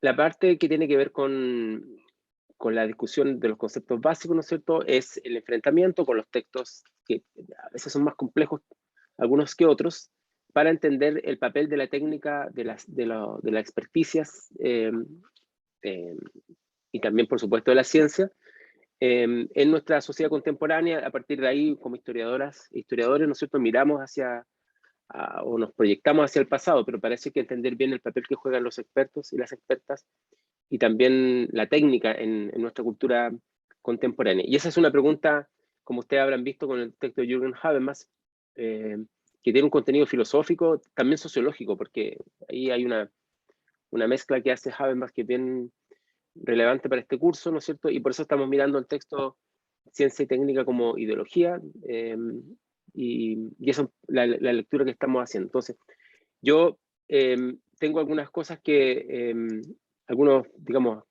la parte que tiene que ver con la discusión de los conceptos básicos, ¿no es cierto?, es el enfrentamiento con los textos que a veces son más complejos algunos que otros, para entender el papel de la técnica, de las experticias y también, por supuesto, de la ciencia en nuestra sociedad contemporánea. A partir de ahí, como historiadoras e historiadores, ¿no es cierto?, miramos o nos proyectamos hacia el pasado, pero parece que entender bien el papel que juegan los expertos y las expertas y también la técnica en nuestra cultura contemporánea. Y esa es una pregunta, como ustedes habrán visto con el texto de Jürgen Habermas, que tiene un contenido filosófico, también sociológico, porque ahí hay una mezcla que hace Habermas que es bien relevante para este curso, ¿no es cierto? Y por eso estamos mirando el texto Ciencia y Técnica como ideología, y esa es la lectura que estamos haciendo. Entonces, yo tengo algunas cosas algunos, digamos,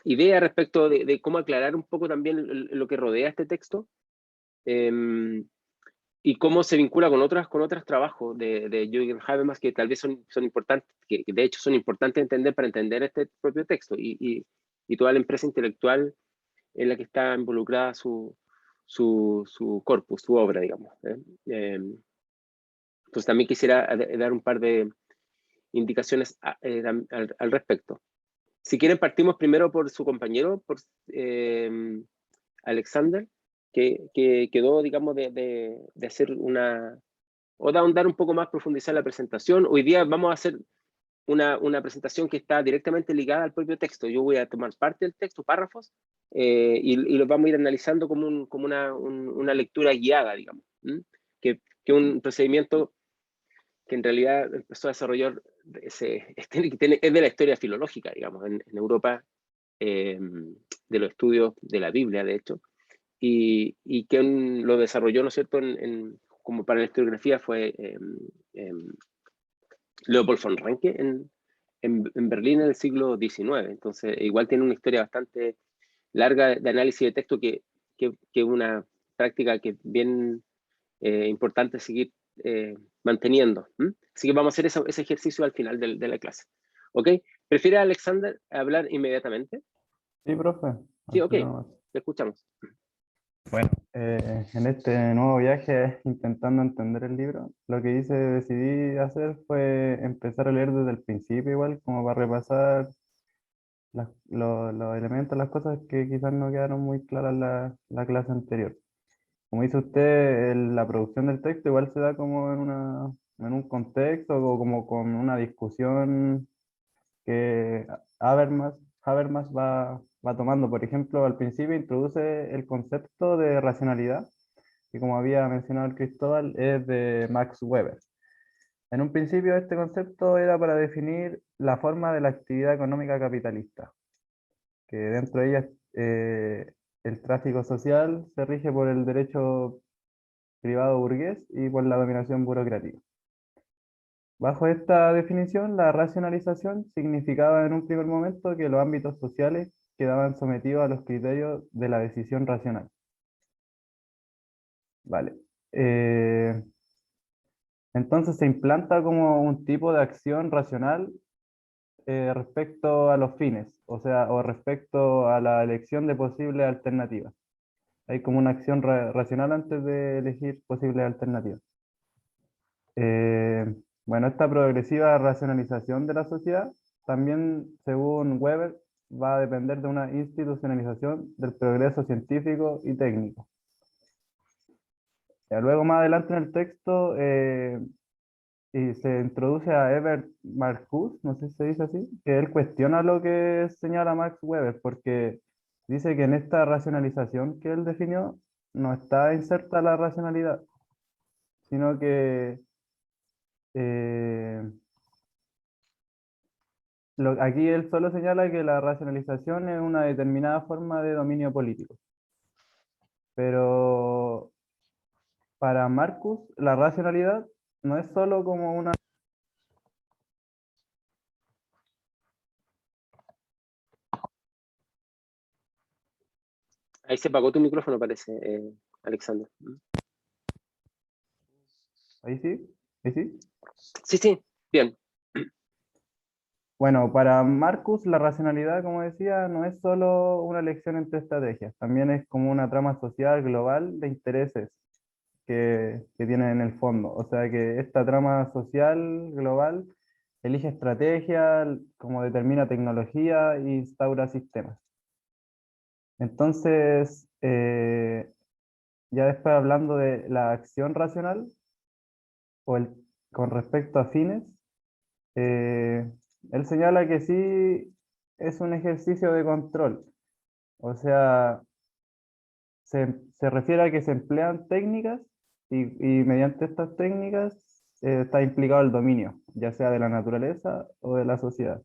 ideas respecto de cómo aclarar un poco también lo que rodea este texto y cómo se vincula con otros trabajos de Jürgen Habermas que tal vez son importantes, que de hecho son importantes entender para entender este propio texto y toda la empresa intelectual en la que está involucrada su corpus, su obra, digamos. Entonces también quisiera dar un par de indicaciones al respecto. Si quieren, partimos primero por su compañero, por Alexander, que quedó, digamos, de hacer o de ahondar un poco más, profundizar la presentación. Hoy día vamos a hacer una presentación que está directamente ligada al propio texto. Yo voy a tomar parte del texto, párrafos, y los vamos a ir analizando como una lectura guiada, digamos, que un procedimiento que en realidad empezó a desarrollar, es de la historia filológica, digamos, en Europa, de los estudios de la Biblia, de hecho, y quien lo desarrolló, ¿no es cierto?, como para la historiografía fue Leopold von Ranke en Berlín en el siglo XIX. Entonces, igual tiene una historia bastante larga de análisis de texto que una práctica que es bien importante seguir manteniendo. Así que vamos a hacer ese ejercicio al final de la clase. ¿Ok? ¿Prefiere Alexander hablar inmediatamente? Sí, profe. Sí, ok. Alfredo. Te escuchamos. Bueno, en este nuevo viaje intentando entender el libro, lo que decidí hacer fue empezar a leer desde el principio igual, como para repasar los elementos, las cosas que quizás no quedaron muy claras la clase anterior. Como dice usted, la producción del texto igual se da como en un contexto o como con una discusión que Habermas va tomando. Por ejemplo, al principio introduce el concepto de racionalidad, que como había mencionado el Cristóbal, es de Max Weber. En un principio este concepto era para definir la forma de la actividad económica capitalista, que dentro de ella el tráfico social se rige por el derecho privado burgués y por la dominación burocrática. Bajo esta definición, la racionalización significaba en un primer momento que los ámbitos sociales quedaban sometidos a los criterios de la decisión racional. Vale. Entonces se implanta como un tipo de acción racional respecto a los fines, o sea, o respecto a la elección de posibles alternativas. Hay como una acción racional antes de elegir posibles alternativas. Bueno, esta progresiva racionalización de la sociedad también, según Weber, va a depender de una institucionalización del progreso científico y técnico. Ya luego más adelante en el texto y se introduce a Ebert Marcuse, no sé si se dice así, que él cuestiona lo que señala Max Weber, porque dice que en esta racionalización que él definió no está inserta la racionalidad, sino que eh, aquí él solo señala que la racionalización es una determinada forma de dominio político. Pero para Marcus, la racionalidad no es solo como una... Ahí se apagó tu micrófono, parece, Alexander. Ahí sí, ahí sí. Sí, sí, bien. Bueno, para Marcus la racionalidad, como decía, no es solo una elección entre estrategias, también es como una trama social global de intereses que tienen en el fondo. O sea que esta trama social global elige estrategia, como determina tecnología e instaura sistemas. Entonces, ya después hablando de la acción racional, o con respecto a fines, eh, él señala que sí es un ejercicio de control. O sea, se refiere a que se emplean técnicas y mediante estas técnicas está implicado el dominio, ya sea de la naturaleza o de la sociedad.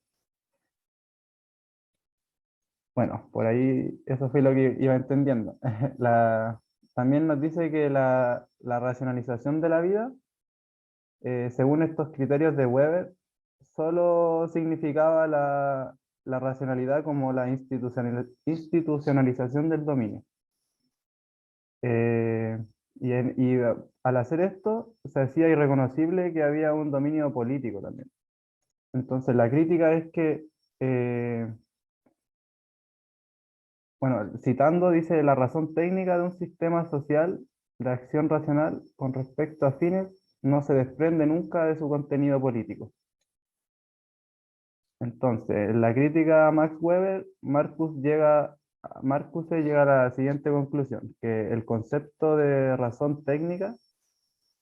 Bueno, por ahí eso fue lo que iba entendiendo. También nos dice que la racionalización de la vida, según estos criterios de Weber, solo significaba la racionalidad como la institucionalización del dominio. Eh, y al hacer esto, se hacía irreconocible que había un dominio político también. Entonces, la crítica es que, bueno, citando, dice, la razón técnica de un sistema social de acción racional con respecto a fines no se desprende nunca de su contenido político. Entonces, en la crítica a Max Weber, Marcuse llega a la siguiente conclusión, que el concepto de razón técnica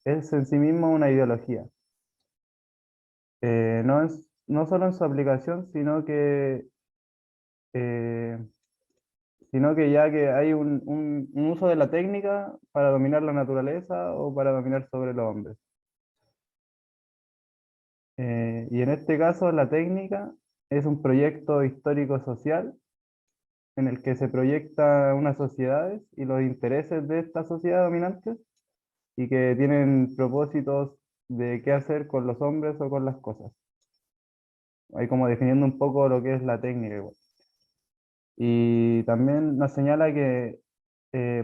es en sí mismo una ideología. No solo en su aplicación, eh, sino que ya que hay un uso de la técnica para dominar la naturaleza o para dominar sobre los hombres. Y en este caso, la técnica es un proyecto histórico-social en el que se proyecta unas sociedades y los intereses de esta sociedad dominante y que tienen propósitos de qué hacer con los hombres o con las cosas. Ahí como definiendo un poco lo que es la técnica igual. Y también nos señala que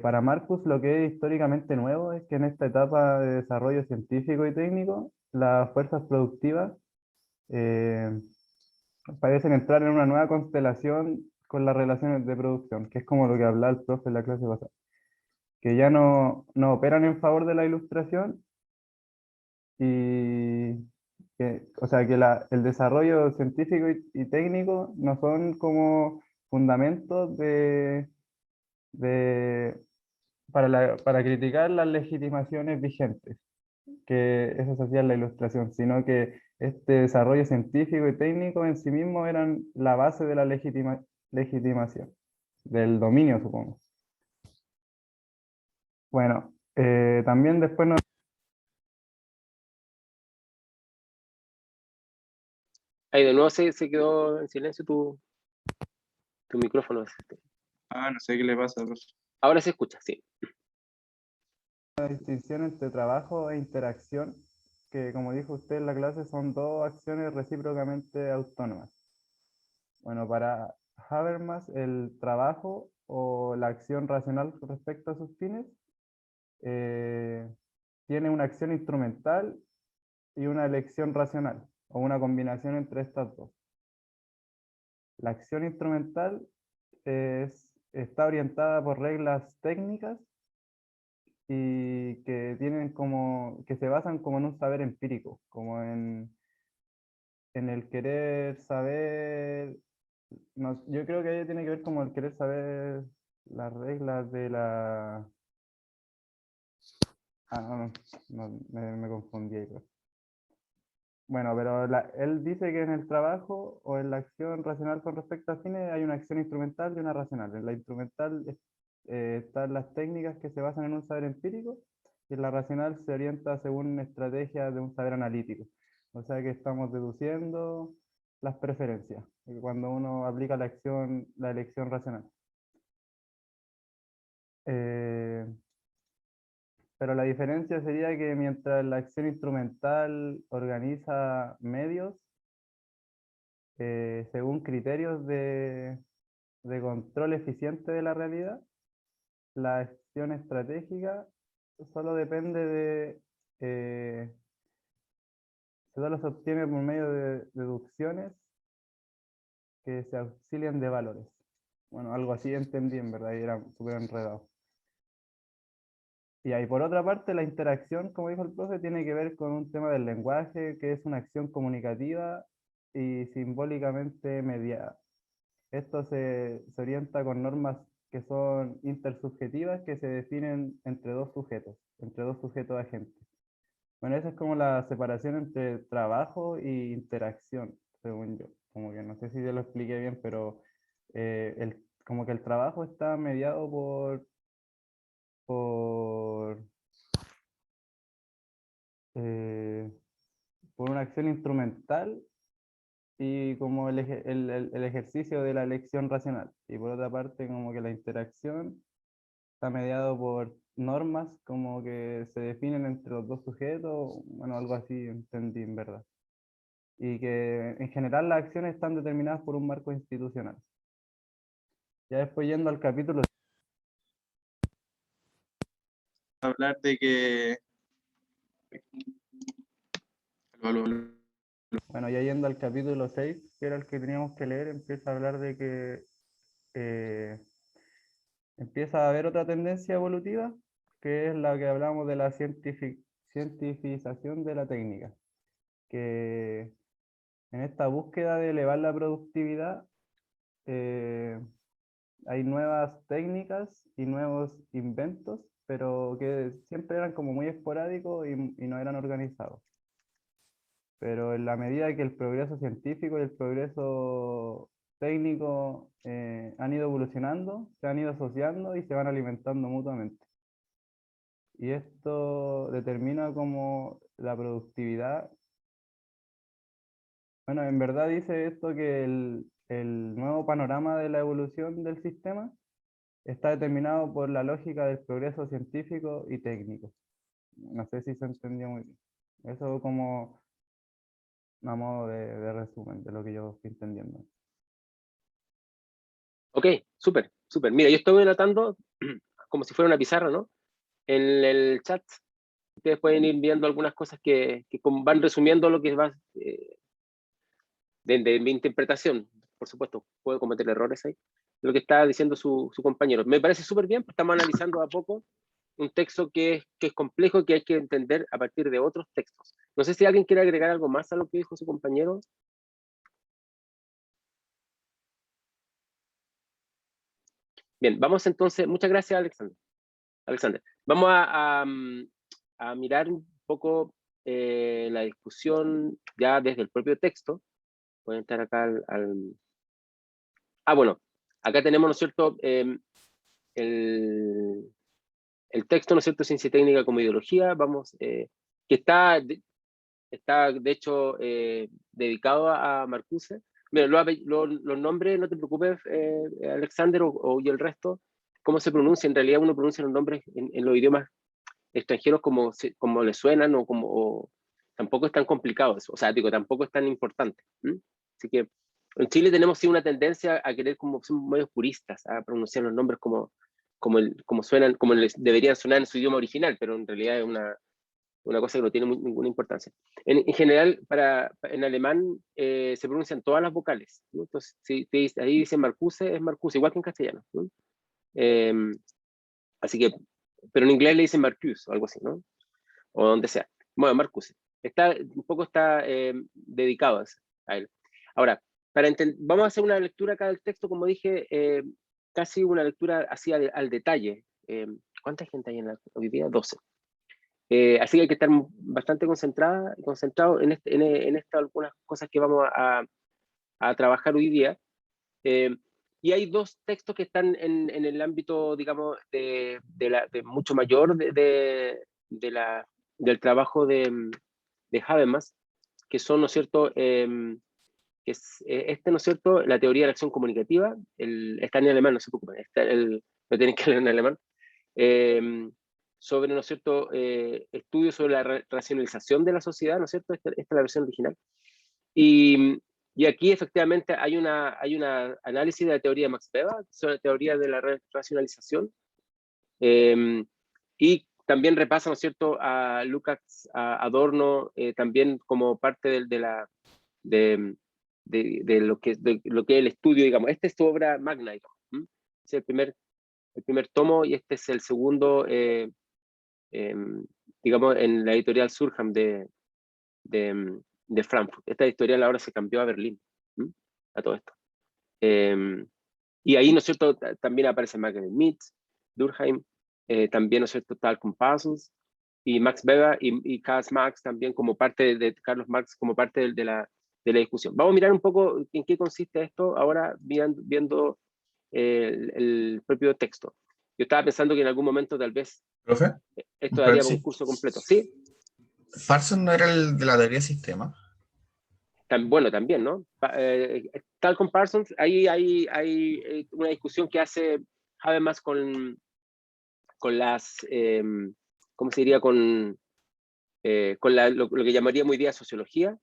para Marcus lo que es históricamente nuevo es que en esta etapa de desarrollo científico y técnico, las fuerzas productivas eh, parecen entrar en una nueva constelación con las relaciones de producción, que es como lo que hablaba el profe en la clase pasada, que ya no operan en favor de la ilustración y o sea, que el desarrollo científico y técnico no son como fundamentos de, para criticar las legitimaciones vigentes, que eso se hacía en la ilustración, sino que este desarrollo científico y técnico en sí mismo eran la base de la legitimación, del dominio, supongo. Bueno, también después nos... Ahí de nuevo se quedó en silencio tu micrófono. Ah, no sé qué le pasa, profe. Ahora se escucha, sí. La distinción entre trabajo e interacción, que como dijo usted en la clase, son dos acciones recíprocamente autónomas. Bueno, para Habermas, el trabajo o la acción racional respecto a sus fines eh, tiene una acción instrumental y una elección racional, o una combinación entre estas dos. La acción instrumental está orientada por reglas técnicas y que se basan como en un saber empírico, como en el querer saber, yo creo que ahí tiene que ver como el querer saber las reglas de la... Ah, no, me confundí ahí, pues. Bueno, pero él dice que en el trabajo o en la acción racional con respecto a fines hay una acción instrumental y una racional. En la instrumental están las técnicas que se basan en un saber empírico y en la racional se orienta según estrategias de un saber analítico. O sea que estamos deduciendo las preferencias cuando uno aplica la elección racional. Eh, pero la diferencia sería que mientras la acción instrumental organiza medios, según criterios de control eficiente de la realidad, la acción estratégica solo depende solo se obtiene por medio de deducciones que se auxilian de valores. Bueno, algo así entendí en verdad y era súper enredado. Y ahí por otra parte la interacción, como dijo el profe, tiene que ver con un tema del lenguaje, que es una acción comunicativa y simbólicamente mediada. Esto se orienta con normas que son intersubjetivas que se definen entre dos sujetos agentes. Bueno, esa es como la separación entre trabajo e interacción, según yo. Como que no sé si te lo expliqué bien, pero como que el trabajo está mediado por, eh, por una acción instrumental y como el ejercicio de la elección racional. Y por otra parte, como que la interacción está mediado por normas como que se definen entre los dos sujetos, bueno, algo así entendí en verdad. Y que en general las acciones están determinadas por un marco institucional. Ya después yendo al capítulo, Hablar de que... Aló, aló, aló. bueno, ya yendo al capítulo 6, que era el que teníamos que leer, empieza a hablar de que empieza a haber otra tendencia evolutiva, que es la que hablamos de la cientificación de la técnica, que en esta búsqueda de elevar la productividad, eh, hay nuevas técnicas y nuevos inventos, pero que siempre eran como muy esporádicos y no eran organizados. Pero en la medida que el progreso científico y el progreso técnico han ido evolucionando, se han ido asociando y se van alimentando mutuamente. Y esto determina como la productividad. Bueno, en verdad dice esto que el nuevo panorama de la evolución del sistema está determinado por la lógica del progreso científico y técnico. No sé si se entendió muy bien. Eso como a modo de resumen de lo que yo estoy entendiendo. Ok, súper, súper. Mira, yo estoy anotando como si fuera una pizarra, ¿no? En el chat, ustedes pueden ir viendo algunas cosas que van resumiendo lo que va de mi interpretación. Por supuesto, puedo cometer errores ahí. Lo que está diciendo su compañero. Me parece súper bien, porque estamos analizando a poco un texto que es complejo, que hay que entender a partir de otros textos. No sé si alguien quiere agregar algo más a lo que dijo su compañero. Bien, vamos entonces. Muchas gracias, Alexander. Vamos a mirar un poco la discusión ya desde el propio texto. Pueden estar acá bueno, acá tenemos, ¿no es cierto?, el texto, ¿no es cierto?, Ciencia y Técnica como Ideología, que está de hecho dedicado a Marcuse. Mira, los nombres, no te preocupes, Alexander, y el resto, cómo se pronuncia. En realidad uno pronuncia los nombres en los idiomas extranjeros como les suenan, tampoco es tan complicado eso. O sea, digo, tampoco es tan importante. Así que en Chile tenemos sí una tendencia a querer, como somos medios puristas, a pronunciar los nombres como suenan, como deberían sonar en su idioma original, pero en realidad es una cosa que no tiene ninguna importancia. En general, en alemán se pronuncian todas las vocales, ¿no? Entonces, si ahí dice Marcuse, es Marcuse, igual que en castellano, ¿no? Así que, pero en inglés le dicen Marcuse o algo así, ¿no? O donde sea. Bueno, Marcuse. Un poco está dedicado a él. Ahora, vamos a hacer una lectura acá del texto, como dije, casi una lectura así al detalle. ¿Cuánta gente hay hoy día? 12. Así que hay que estar bastante concentrado en estas algunas cosas que vamos a trabajar hoy día. Y hay dos textos que están en el ámbito, digamos, de mucho mayor del trabajo de Habermas, que son, ¿no es cierto?, que es, ¿no es cierto?, la teoría de la acción comunicativa. Está en alemán, no se preocupen, lo tienen que leer en alemán. Sobre, ¿no es cierto?, estudios sobre la racionalización de la sociedad, ¿no es cierto? Esta es la versión original. Y aquí efectivamente hay una análisis de la teoría de Max Weber, sobre la teoría de la racionalización, y también repasa, ¿no es cierto?, a Lukács, a Adorno, también como parte de de lo que es el estudio, digamos. Esta es su obra magna, digamos. Es el primer tomo, y este es el segundo, digamos, en la editorial Surham de Frankfurt. Esta editorial ahora se cambió a Berlín, a todo esto. Y ahí, ¿no es cierto?, también aparece Margaret Mead, Durkheim, también, ¿no es cierto?, Malcolm Parsons, y Max Weber, y Karl Marx también como parte de Carlos Marx, como parte de la discusión. Vamos a mirar un poco en qué consiste esto ahora, viendo el propio texto. Yo estaba pensando que en algún momento tal vez ¿Profe? esto daría un curso completo. ¿Sí? ¿Parsons no era el de la teoría de sistema? Bueno, también, ¿no? Tal con Parsons, ahí hay una discusión que hace Habermas con las, ¿cómo se diría? Con lo que llamaríamos hoy día sociología,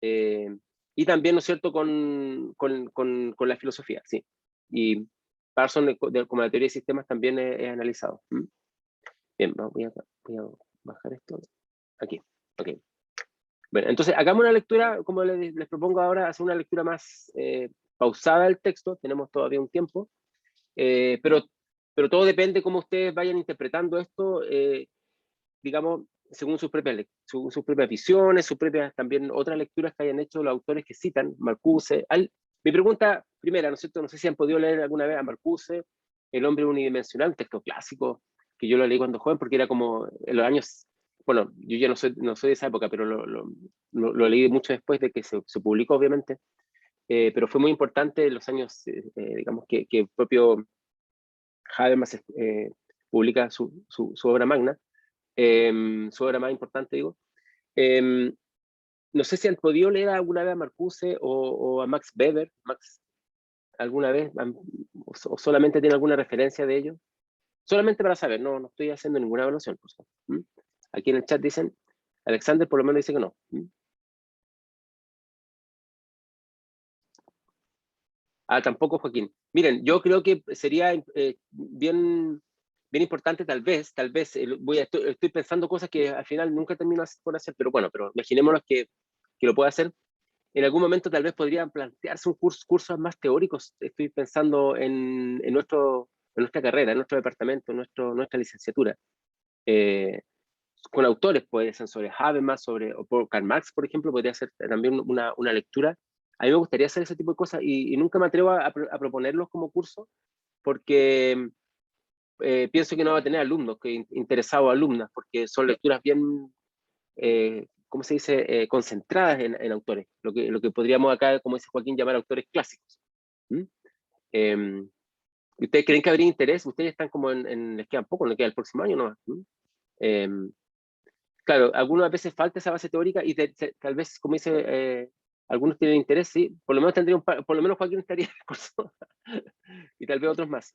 y también, ¿no es cierto?, con la filosofía, sí. Y Parsons, como la teoría de sistemas, también es analizado. Bien, voy a bajar esto. Aquí, ok. Bueno, entonces hagamos una lectura, como les propongo ahora, hacer una lectura más pausada del texto. Tenemos todavía un tiempo, pero todo depende cómo ustedes vayan interpretando esto, digamos, según sus propias visiones, sus propias también otras lecturas que hayan hecho los autores que citan, Marcuse. Mi pregunta primera, ¿no es cierto? No sé si han podido leer alguna vez a Marcuse, El hombre unidimensional, un texto clásico, que yo lo leí cuando joven, porque era como en los años, bueno, yo ya no soy de esa época, pero lo leí mucho después de que se publicó, obviamente, pero fue muy importante en los años, digamos, que el propio Habermas publica su obra magna, su obra más importante, digo. No sé si han podido leer alguna vez a Marcuse o a Max Weber, alguna vez, o solamente tiene alguna referencia de ellos. Solamente para saber, no estoy haciendo ninguna evaluación. Aquí en el chat dicen, Alexander por lo menos dice que no. Tampoco Joaquín. Miren, yo creo que sería bien importante, tal vez, estoy pensando cosas que al final nunca termino por hacer, pero bueno, pero imaginémonos que lo pueda hacer. En algún momento tal vez podrían plantearse cursos más teóricos. Estoy pensando en nuestra carrera, en nuestro departamento, en nuestra licenciatura. Con autores, puede ser sobre Habermas, o por Karl Marx, por ejemplo, podría ser también una lectura. A mí me gustaría hacer ese tipo de cosas, y nunca me atrevo a proponerlos como curso, porque pienso que no va a tener alumnos, interesados alumnas, porque son lecturas bien, ¿cómo se dice?, concentradas en autores, lo que podríamos acá, como dice Joaquín, llamar autores clásicos. ¿Ustedes creen que habría interés? Ustedes están como les queda poco, no queda el próximo año, ¿no? Claro, algunas veces falta esa base teórica, y tal vez, como dice, algunos tienen interés, sí, por lo menos por lo menos Joaquín estaría en el curso, y tal vez otros más.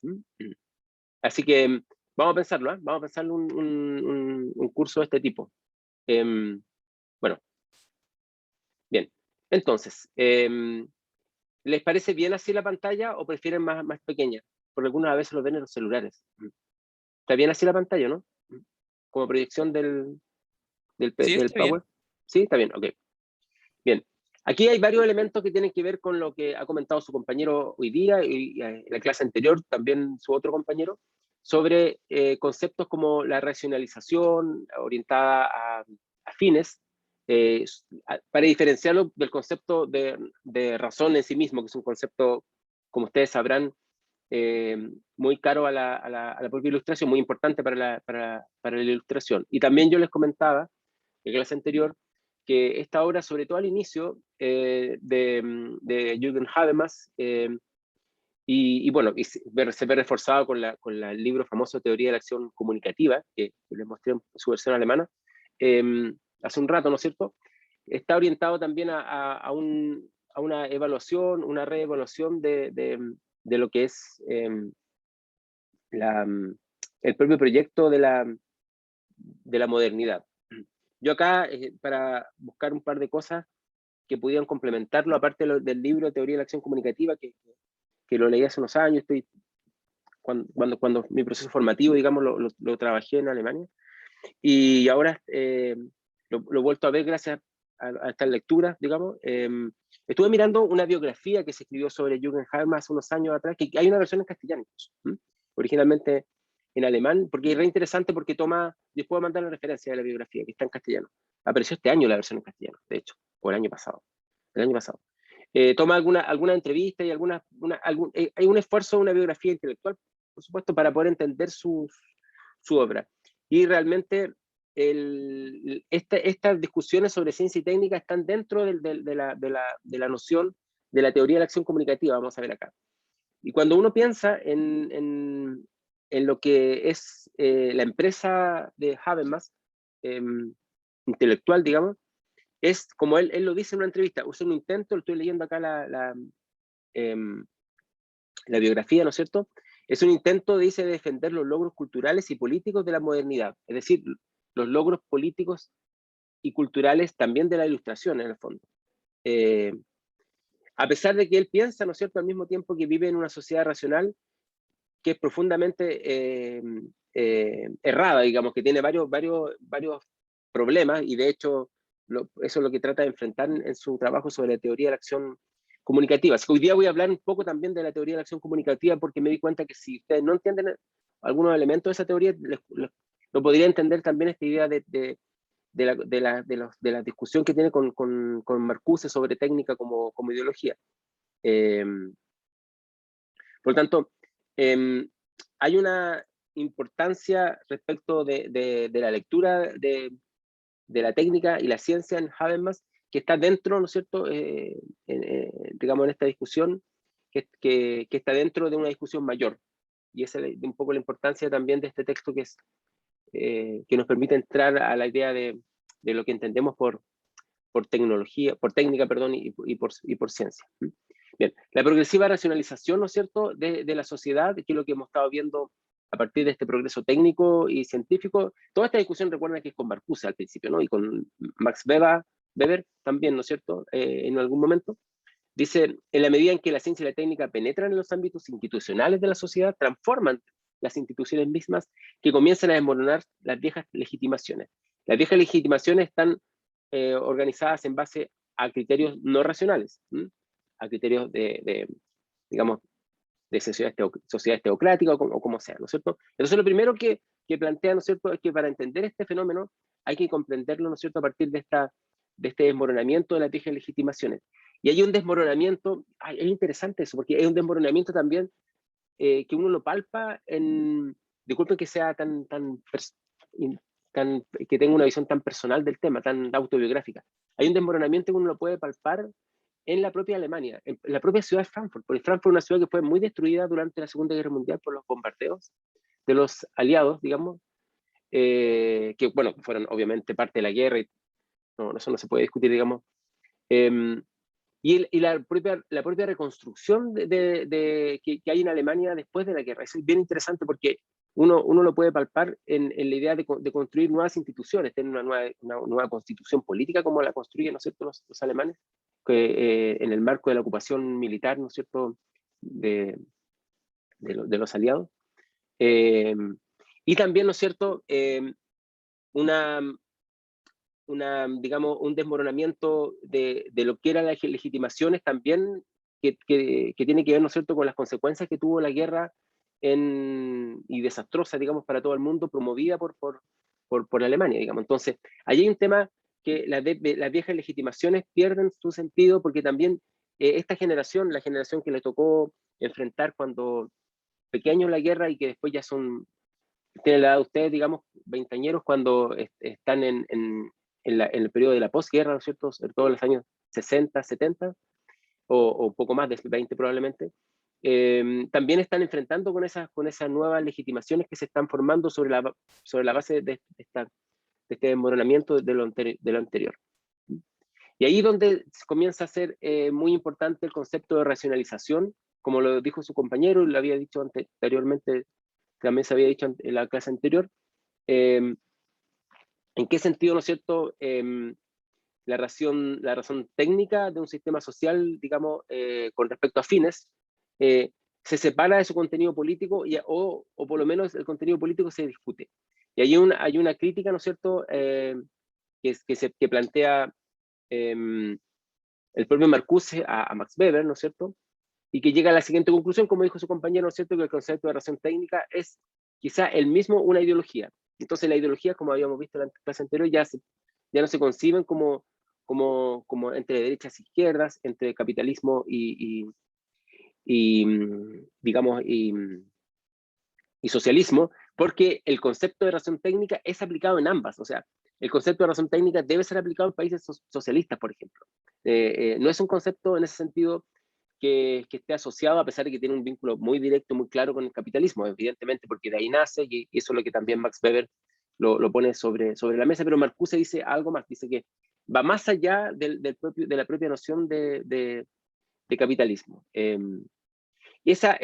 Así que vamos a pensarlo, vamos a pensar un curso de este tipo. Bueno, bien. Entonces, ¿les parece bien así la pantalla o prefieren más pequeña? Porque algunas veces lo ven en los celulares. ¿Está bien así la pantalla, no? Como proyección del Sí, está bien. Power. Sí, está bien, ok. Bien. Aquí hay varios elementos que tienen que ver con lo que ha comentado su compañero hoy día, y en la clase anterior también su otro compañero, sobre conceptos como la racionalización orientada a fines, para diferenciarlo del concepto de razón en sí mismo, que es un concepto, como ustedes sabrán, muy caro a la propia ilustración, muy importante para la ilustración. Y también yo les comentaba en la clase anterior que esta obra, sobre todo al inicio, de Jürgen Habermas, y bueno, se ve reforzado con el libro famoso Teoría de la Acción Comunicativa, que les mostré en su versión alemana hace un rato, ¿no es cierto? Está orientado también a una evaluación, una reevaluación de lo que es el propio proyecto de la modernidad. Yo acá, para buscar un par de cosas que pudieran complementarlo, aparte del libro Teoría de la Acción Comunicativa, que lo leí hace unos años, cuando mi proceso formativo, digamos, lo trabajé en Alemania, y ahora lo he vuelto a ver gracias a estas lecturas, digamos, estuve mirando una biografía que se escribió sobre Jürgen Habermas hace unos años atrás, que hay una versión en castellano, originalmente en alemán, porque es re interesante porque toma, les puedo mandar la referencia de la biografía, que está en castellano. Apareció este año la versión en castellano, de hecho, o el año pasado. Toma alguna entrevista y hay un esfuerzo, una biografía intelectual, por supuesto, para poder entender su obra. Y realmente estas discusiones sobre ciencia y técnica están dentro de la noción de la teoría de la acción comunicativa, vamos a ver acá. Y cuando uno piensa en lo que es la empresa de Habermas, intelectual, digamos, es, como él lo dice en una entrevista, es un intento, lo estoy leyendo acá la biografía, ¿no es cierto? Es un intento, dice, de defender los logros culturales y políticos de la modernidad, es decir, los logros políticos y culturales también de la Ilustración, en el fondo. A pesar de que él piensa, ¿no es cierto?, al mismo tiempo que vive en una sociedad racional que es profundamente errada, digamos, que tiene varios problemas, y de hecho eso es lo que trata de enfrentar en su trabajo sobre la teoría de la acción comunicativa. Así que hoy día voy a hablar un poco también de la teoría de la acción comunicativa, porque me di cuenta que si ustedes no entienden algunos elementos de esa teoría, lo podría entender también esta idea de la discusión que tiene con Marcuse sobre técnica como ideología. Por lo tanto, hay una importancia respecto de la lectura de la técnica y la ciencia en Habermas, que está dentro, ¿no es cierto?, digamos, en esta discusión, que está dentro de una discusión mayor. Y esa es un poco la importancia también de este texto, que nos permite entrar a la idea de lo que entendemos por técnica, perdón, y por ciencia. Bien, la progresiva racionalización, ¿no es cierto?, de la sociedad, que es lo que hemos estado viendo a partir de este progreso técnico y científico. Toda esta discusión, recuerden que es con Marcuse al principio, ¿no?, y con Max Weber también, ¿no es cierto?, en algún momento. Dice, en la medida en que la ciencia y la técnica penetran en los ámbitos institucionales de la sociedad, transforman las instituciones mismas, que comienzan a desmoronar las viejas legitimaciones. Las viejas legitimaciones están organizadas en base a criterios no racionales, a criterios digamos, de sociedades teocráticas o como sea, ¿no es cierto? Entonces lo primero que plantea, ¿no es cierto?, es que para entender este fenómeno hay que comprenderlo, ¿no es cierto?, a partir de este desmoronamiento de las viejas legitimaciones. Y hay un desmoronamiento, es interesante eso, porque hay un desmoronamiento también que uno lo palpa disculpen que sea que tenga una visión tan personal del tema, tan autobiográfica. Hay un desmoronamiento que uno lo puede palpar en la propia Alemania, en la propia ciudad de Frankfurt, porque Frankfurt es una ciudad que fue muy destruida durante la Segunda Guerra Mundial por los bombardeos de los aliados, digamos, que, bueno, fueron obviamente parte de la guerra, y eso no se puede discutir, digamos. Y la propia reconstrucción que hay en Alemania después de la guerra. Eso es bien interesante porque uno lo puede palpar en la idea de construir nuevas instituciones, tener una nueva constitución política como la construyen, ¿no es cierto?, los alemanes, en el marco de la ocupación militar, ¿no es cierto?, de los aliados. Y también, ¿no es cierto?, digamos, un desmoronamiento de lo que eran las legitimaciones también, que tiene que ver, ¿no es cierto?, con las consecuencias que tuvo la guerra y desastrosa, digamos, para todo el mundo, promovida por Alemania, digamos. Entonces, ahí hay un tema que las viejas legitimaciones pierden su sentido, porque también esta generación, la generación que le tocó enfrentar cuando pequeños la guerra y que después ya tienen la edad de ustedes, digamos, veinteañeros, cuando están en el periodo de la posguerra, ¿no es cierto?, sobre todo en los años 60, 70, o poco más de 20 probablemente, también están enfrentando con esas nuevas legitimaciones que se están formando sobre la base de este desmoronamiento de lo anterior. Y ahí es donde comienza a ser muy importante el concepto de racionalización, como lo dijo su compañero, y lo había dicho anteriormente, también se había dicho en la clase anterior. ¿En qué sentido, no es cierto, la razón técnica de un sistema social, digamos, con respecto a fines, se separa de su contenido político, o por lo menos el contenido político se discute? Y hay una crítica, ¿no es cierto?, que plantea el propio Marcuse a Max Weber, ¿no es cierto? Y que llega a la siguiente conclusión, como dijo su compañero, ¿no es cierto?, que el concepto de razón técnica es quizá el mismo una ideología. Entonces la ideología, como habíamos visto en la clase anterior, ya no se conciben como entre derechas e izquierdas, entre capitalismo digamos, y socialismo, porque el concepto de razón técnica es aplicado en ambas. O sea, el concepto de razón técnica debe ser aplicado en países socialistas, por ejemplo. No es un concepto en ese sentido que esté asociado, a pesar de que tiene un vínculo muy directo, muy claro con el capitalismo, evidentemente, porque de ahí nace, y eso es lo que también Max Weber lo pone sobre la mesa, pero Marcuse dice algo más, dice que va más allá de la propia noción de capitalismo. Y esa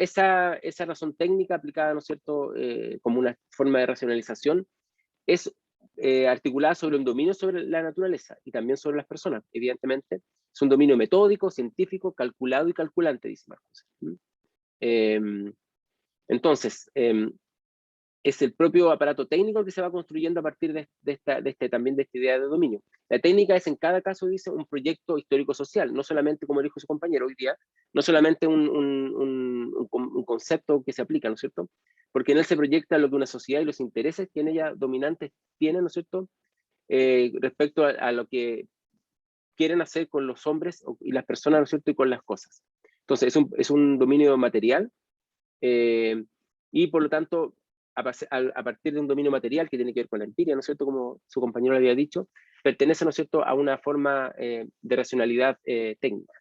razón técnica aplicada, ¿no es cierto?, como una forma de racionalización, es articulada sobre un dominio sobre la naturaleza y también sobre las personas, evidentemente. Es un dominio metódico, científico, calculado y calculante, dice Marcuse. Entonces, es el propio aparato técnico que se va construyendo a partir también de esta idea de dominio. La técnica es en cada caso, dice, un proyecto histórico-social, no solamente, como dijo su compañero hoy día, no solamente un concepto que se aplica, ¿no es cierto? Porque en él se proyecta lo que una sociedad y los intereses que en ella dominantes tienen, ¿no es cierto?, respecto a lo que quieren hacer con los hombres y las personas, ¿no es cierto?, y con las cosas. Entonces, es un dominio material, y por lo tanto, a partir de un dominio material que tiene que ver con la empiria, ¿no es cierto?, como su compañero le había dicho, pertenece, ¿no es cierto?, a una forma de racionalidad técnica.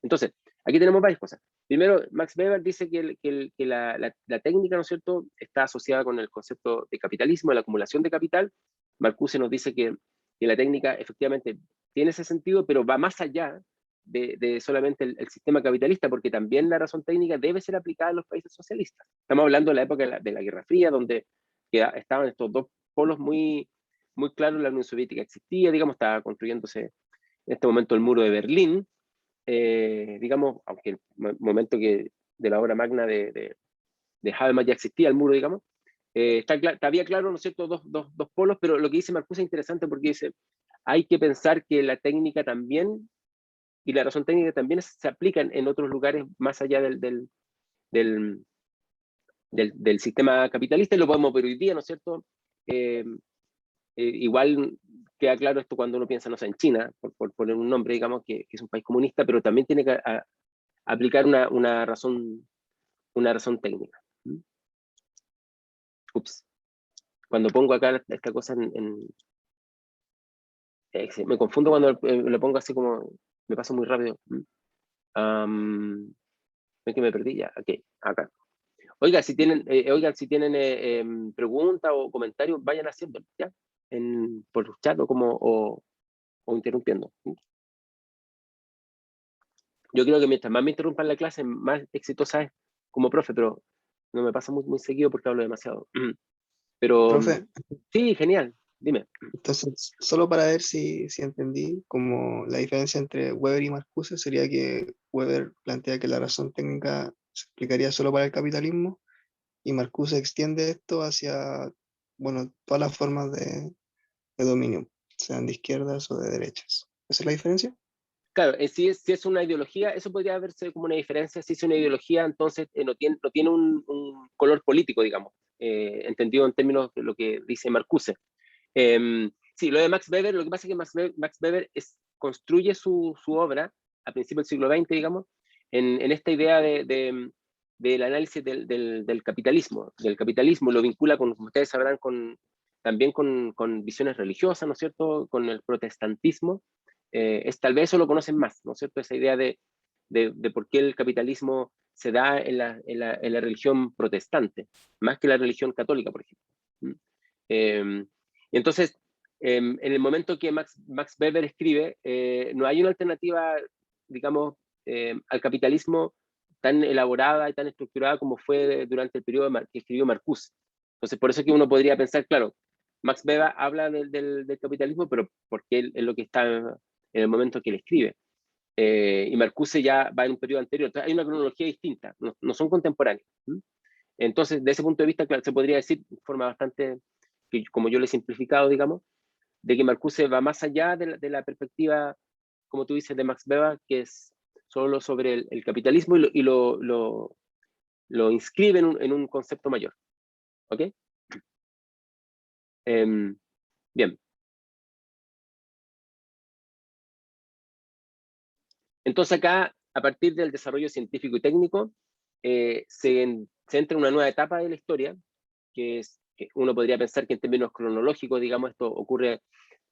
Entonces, aquí tenemos varias cosas. Primero, Max Weber dice que la técnica, ¿no es cierto?, está asociada con el concepto de capitalismo, de la acumulación de capital. Marcuse nos dice que la técnica efectivamente tiene ese sentido, pero va más allá de solamente el sistema capitalista, porque también la razón técnica debe ser aplicada en los países socialistas. Estamos hablando de la época de la Guerra Fría, donde estaban estos dos polos muy, muy claros. La Unión Soviética existía, digamos, estaba construyéndose en este momento el muro de Berlín, digamos, aunque el momento de la obra magna de Habermas ya existía el muro, digamos, había claro, ¿no es cierto?, dos polos, pero lo que dice Marcuse es interesante porque dice, hay que pensar que la técnica también, y la razón técnica también se aplica en otros lugares más allá del sistema capitalista, y lo podemos ver hoy día, ¿no es cierto? Igual queda claro esto cuando uno piensa, no sé, en China, por poner un nombre, digamos, que es un país comunista, pero también tiene que aplicar una razón técnica. Ups. Cuando pongo acá esta cosa me confundo cuando lo pongo así como, me pasa muy rápido. Es que me perdí ya. Ok, acá. Oigan, si tienen preguntas o comentarios, vayan haciendo, ¿ya? Por chat o interrumpiendo. Yo creo que mientras más me interrumpan la clase, más exitosa es como profe, pero no me pasa muy, muy seguido porque hablo demasiado. Pero Profe, sí, genial. Dime. entonces, solo para ver si entendí, como la diferencia entre Weber y Marcuse sería que Weber plantea que la razón técnica se explicaría solo para el capitalismo y Marcuse extiende esto hacia, bueno, todas las formas de dominio, sean de izquierdas o de derechas. ¿Esa es la diferencia? Claro, si es una ideología, eso podría verse como una diferencia. Si es una ideología, entonces no tiene un color político, digamos, entendido en términos de lo que dice Marcuse. Sí, lo de Max Weber, lo que pasa es que Max Weber construye su obra a principios del siglo XX, digamos, en esta idea del análisis del capitalismo. Lo vincula, como ustedes sabrán, también con visiones religiosas, ¿no es cierto?, con el protestantismo. Tal vez eso lo conocen más, ¿no es cierto?, esa idea de por qué el capitalismo se da en la religión protestante, más que la religión católica, por ejemplo. Entonces, en el momento que Max Weber escribe, no hay una alternativa, digamos, al capitalismo tan elaborada y tan estructurada como fue durante el periodo que escribió Marcuse. Entonces, por eso que uno podría pensar, claro, Max Weber habla del capitalismo, pero porque él es lo que está en el momento que él escribe. Y Marcuse ya va en un periodo anterior. Entonces, hay una cronología distinta, no son contemporáneos. Entonces, de ese punto de vista, claro, se podría decir de forma bastante, como yo lo he simplificado, digamos, de que Marcuse va más allá de la perspectiva como tú dices, de Max Weber, que es solo sobre el capitalismo y lo inscribe en un concepto mayor. ¿Ok? Bien. Entonces acá, a partir del desarrollo científico y técnico, se entra en una nueva etapa de la historia, que uno podría pensar que en términos cronológicos, digamos, esto ocurre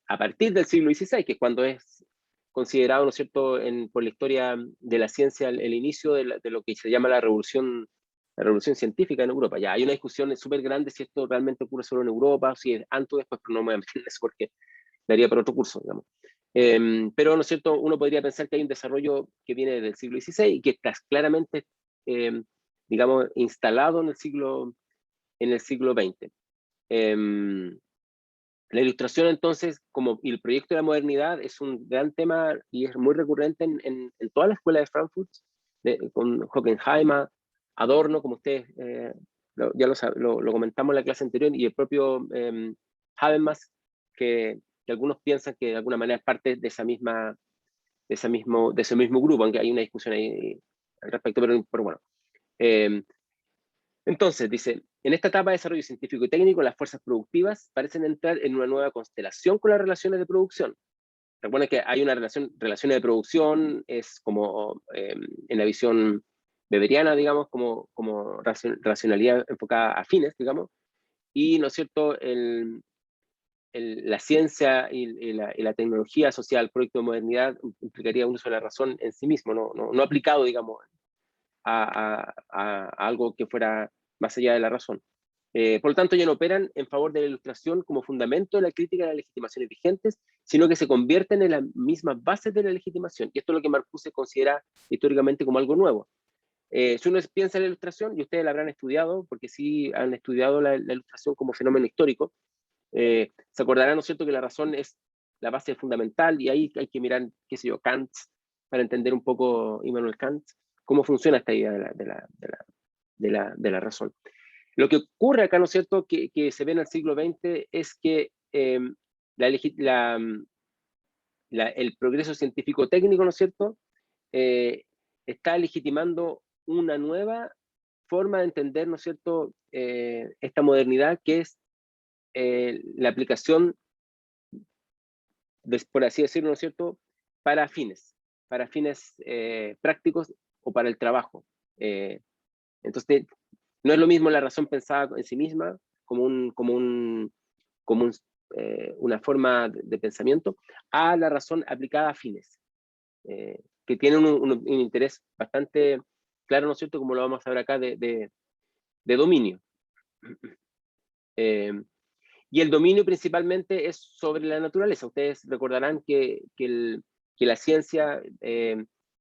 a partir del siglo XVI, que es cuando es considerado, ¿no es cierto?, por la historia de la ciencia, el inicio de lo que se llama la revolución científica en Europa. Ya hay una discusión súper grande si esto realmente ocurre solo en Europa, o si es antes o después, pero no me voy a meter en eso porque daría para otro curso, digamos. Pero, ¿no es cierto?, uno podría pensar que hay un desarrollo que viene del siglo XVI y que está claramente, digamos, instalado en el siglo XX. La ilustración, entonces, y el proyecto de la modernidad es un gran tema y es muy recurrente en toda la escuela de Frankfurt, con Hockenheimer, Adorno, como ustedes ya lo comentamos en la clase anterior, y el propio Habermas, que algunos piensan que de alguna manera es parte de ese mismo grupo, aunque hay una discusión ahí al respecto, pero bueno. Entonces, dice, en esta etapa de desarrollo científico y técnico, las fuerzas productivas parecen entrar en una nueva constelación con las relaciones de producción. Recuerden que hay una relaciones de producción, es como en la visión weberiana, digamos, como racionalidad enfocada a fines, digamos, y, ¿no es cierto?, la ciencia y la tecnología asociada al proyecto de modernidad implicaría un uso de la razón en sí mismo, no aplicado, digamos, a algo que fuera más allá de la razón. Por lo tanto, ya no operan en favor de la ilustración como fundamento de la crítica de las legitimaciones vigentes, sino que se convierten en las mismas bases de la legitimación. Y esto es lo que Marcuse considera históricamente como algo nuevo. Si uno piensa en la ilustración, y ustedes la habrán estudiado, porque sí han estudiado la ilustración como fenómeno histórico, se acordarán, ¿no es cierto?, que la razón es la base fundamental, y ahí hay que mirar, qué sé yo, Kant, para entender un poco, Immanuel Kant, cómo funciona esta idea de la razón. Lo que ocurre acá, ¿no es cierto?, que se ve en el siglo XX es que el progreso científico-técnico, ¿no es cierto?, está legitimando una nueva forma de entender, ¿no es cierto?, esta modernidad, que es la aplicación, por así decirlo, ¿no es cierto?, para fines prácticos o para el trabajo. Entonces, no es lo mismo la razón pensada en sí misma como una forma de pensamiento, a la razón aplicada a fines, que tienen un interés bastante claro, ¿no es cierto?, como lo vamos a ver acá, de dominio. Y el dominio principalmente es sobre la naturaleza. Ustedes recordarán que la ciencia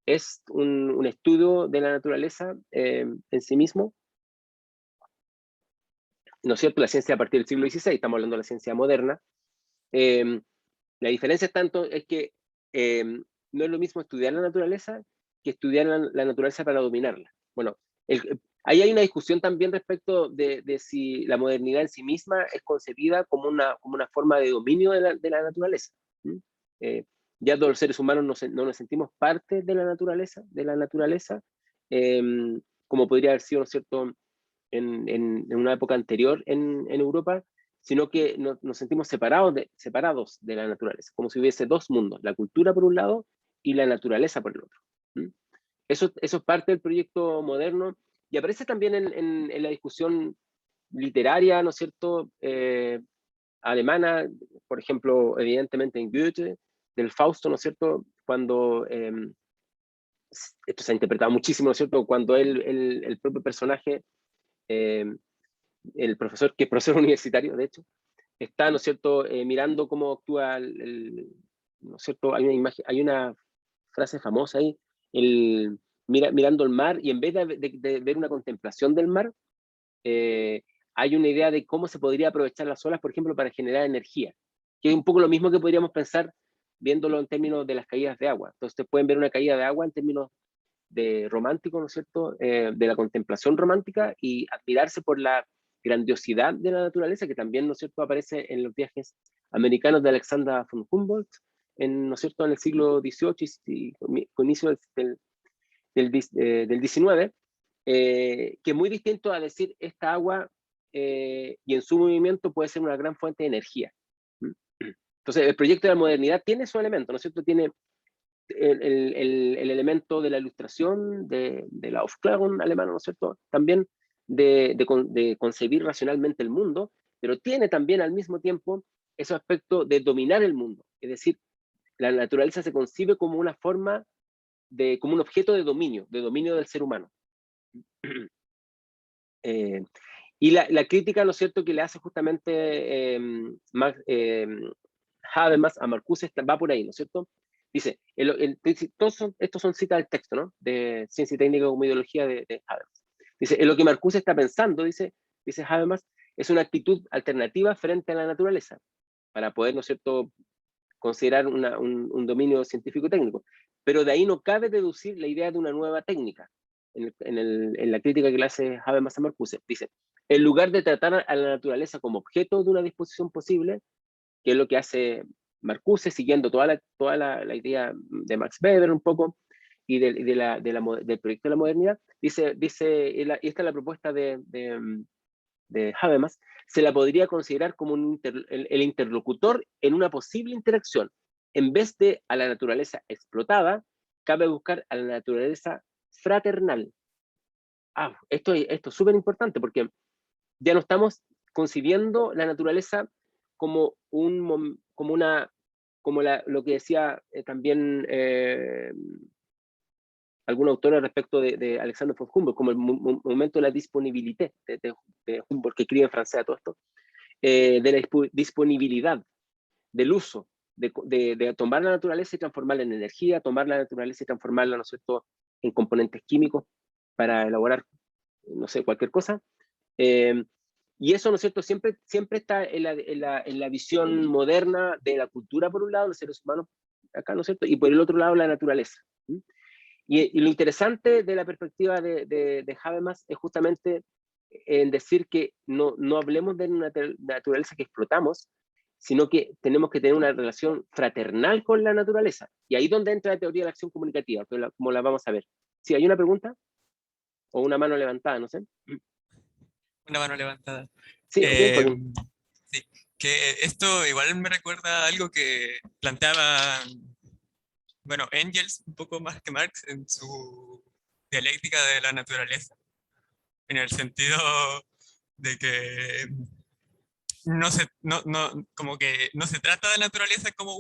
es un estudio de la naturaleza en sí mismo, ¿no es cierto? La ciencia a partir del siglo XVI, estamos hablando de la ciencia moderna. La diferencia es que no es lo mismo estudiar la naturaleza que estudiar la naturaleza para dominarla. Bueno, ahí hay una discusión también respecto de si la modernidad en sí misma es concebida como una forma de dominio de la naturaleza. Ya todos los seres humanos no nos sentimos parte de la naturaleza, como podría haber sido, ¿no es cierto?, en una época anterior en Europa, sino que nos sentimos separados de la naturaleza, como si hubiese dos mundos, la cultura por un lado y la naturaleza por el otro. Eso es parte del proyecto moderno y aparece también en la discusión literaria, ¿no es cierto?, alemana, por ejemplo, evidentemente en Goethe, del Fausto, ¿no es cierto?, cuando esto se ha interpretado muchísimo, ¿no es cierto?, cuando el propio personaje, el profesor, que es profesor universitario, de hecho, está, ¿no es cierto?, mirando cómo actúa ¿no es cierto?, hay una frase famosa ahí, mirando el mar, y en vez de ver una contemplación del mar, hay una idea de cómo se podría aprovechar las olas, por ejemplo, para generar energía, que es un poco lo mismo que podríamos pensar viéndolo en términos de las caídas de agua. Entonces, pueden ver una caída de agua en términos de romántico, ¿no es cierto?, de la contemplación romántica, y admirarse por la grandiosidad de la naturaleza, que también, ¿no es cierto?, aparece en los viajes americanos de Alexander von Humboldt, ¿no es cierto?, en el siglo XVIII y con inicio del XIX, que es muy distinto a decir esta agua y en su movimiento puede ser una gran fuente de energía. Entonces, el proyecto de la modernidad tiene su elemento, ¿no es cierto? Tiene el elemento de la ilustración, de la Aufklärung alemana, ¿no es cierto? También de concebir racionalmente el mundo, pero tiene también al mismo tiempo ese aspecto de dominar el mundo. Es decir, la naturaleza se concibe como una forma como un objeto de dominio del ser humano. Y la crítica, ¿no es cierto?, que le hace justamente Habermas a Marcuse va por ahí, ¿no es cierto? Dice, estos son citas del texto, ¿no?, de Ciencia y Técnica como Ideología de Habermas. Dice, en lo que Marcuse está pensando, dice Habermas, es una actitud alternativa frente a la naturaleza, para poder, ¿no es cierto?, considerar un dominio científico-técnico. Pero de ahí no cabe deducir la idea de una nueva técnica. En la crítica que le hace Habermas a Marcuse, dice, en lugar de tratar a la naturaleza como objeto de una disposición posible, que es lo que hace Marcuse, siguiendo toda la idea de Max Weber un poco, y del proyecto de la modernidad, dice y esta es la propuesta de Habermas, se la podría considerar como el interlocutor en una posible interacción. En vez de a la naturaleza explotada, cabe buscar a la naturaleza fraternal. Esto es súper importante porque ya no estamos concibiendo la naturaleza como lo que decía también algún autor respecto de Alexander von Humboldt, como el momento de la disponibilidad de Humboldt, que escribe en francés a todo esto, de la disponibilidad, del uso, de tomar la naturaleza y transformarla en energía, tomar la naturaleza y transformarla, ¿no es cierto?, en componentes químicos para elaborar, no sé, cualquier cosa. Y eso, ¿no es cierto?, siempre está en la visión moderna de la cultura, por un lado, los seres humanos, acá, ¿no es cierto?, y por el otro lado, la naturaleza. Y lo interesante de la perspectiva de Habermas es justamente en decir que no hablemos de una naturaleza que explotamos, sino que tenemos que tener una relación fraternal con la naturaleza. Y ahí es donde entra la teoría de la acción comunicativa, como la vamos a ver. ¿Sí, hay una pregunta? O una mano levantada, no sé. Una mano levantada. Sí, ok, Joaquín. Sí, que esto igual me recuerda a algo que planteaba, bueno, Engels, un poco más que Marx, en su dialéctica de la naturaleza, en el sentido de que como que no se trata de naturaleza como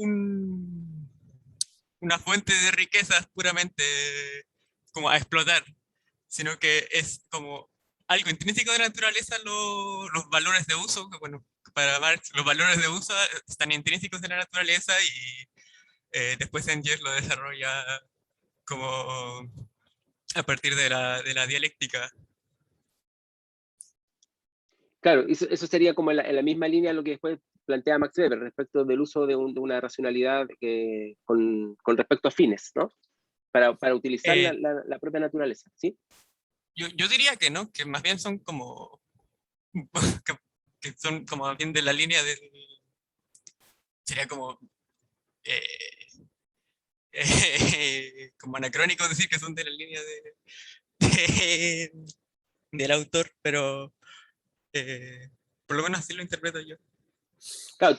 una fuente de riquezas puramente como a explotar, sino que es como algo intrínseco de la naturaleza, los valores de uso, que bueno, para Marx los valores de uso están intrínsecos de la naturaleza y después Engels lo desarrolla como a partir de la dialéctica. Claro, eso sería como en la misma línea lo que después plantea Max Weber respecto del uso de una racionalidad con respecto a fines, ¿no? Para utilizar Eh, la propia naturaleza, ¿sí? yo diría que no, que más bien son como que, que son como más bien de la línea del, sería como como anacrónico decir que son de la línea de- del autor, pero por lo menos así lo interpreto yo. Claro,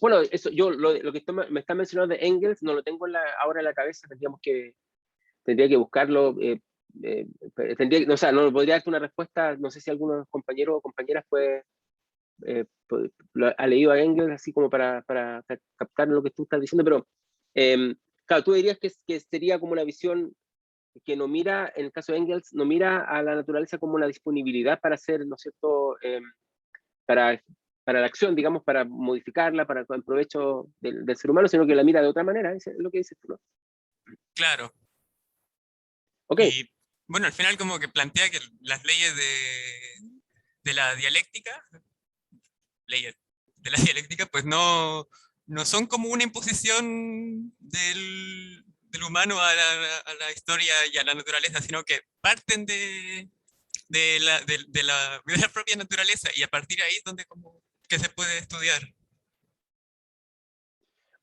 bueno, eso, lo que me está mencionando de Engels no lo tengo ahora en la cabeza, tendría que buscarlo, o sea, no podría darte una respuesta, no sé si algunos compañeros o compañeras ha leído a Engels así como para captar lo que tú estás diciendo, pero claro, tú dirías que sería como una visión que no mira, en el caso de Engels, no mira a la naturaleza como una disponibilidad para hacer, ¿no es cierto?, para, para la acción, digamos, para modificarla, para el provecho del ser humano, sino que la mira de otra manera, es lo que dices tú, ¿no? Claro. Ok, Y bueno, al final como que plantea que las leyes de la dialéctica, leyes de la dialéctica, pues no son como una imposición del humano a la historia y a la naturaleza, sino que parten de la propia naturaleza y a partir de ahí es donde como que se puede estudiar.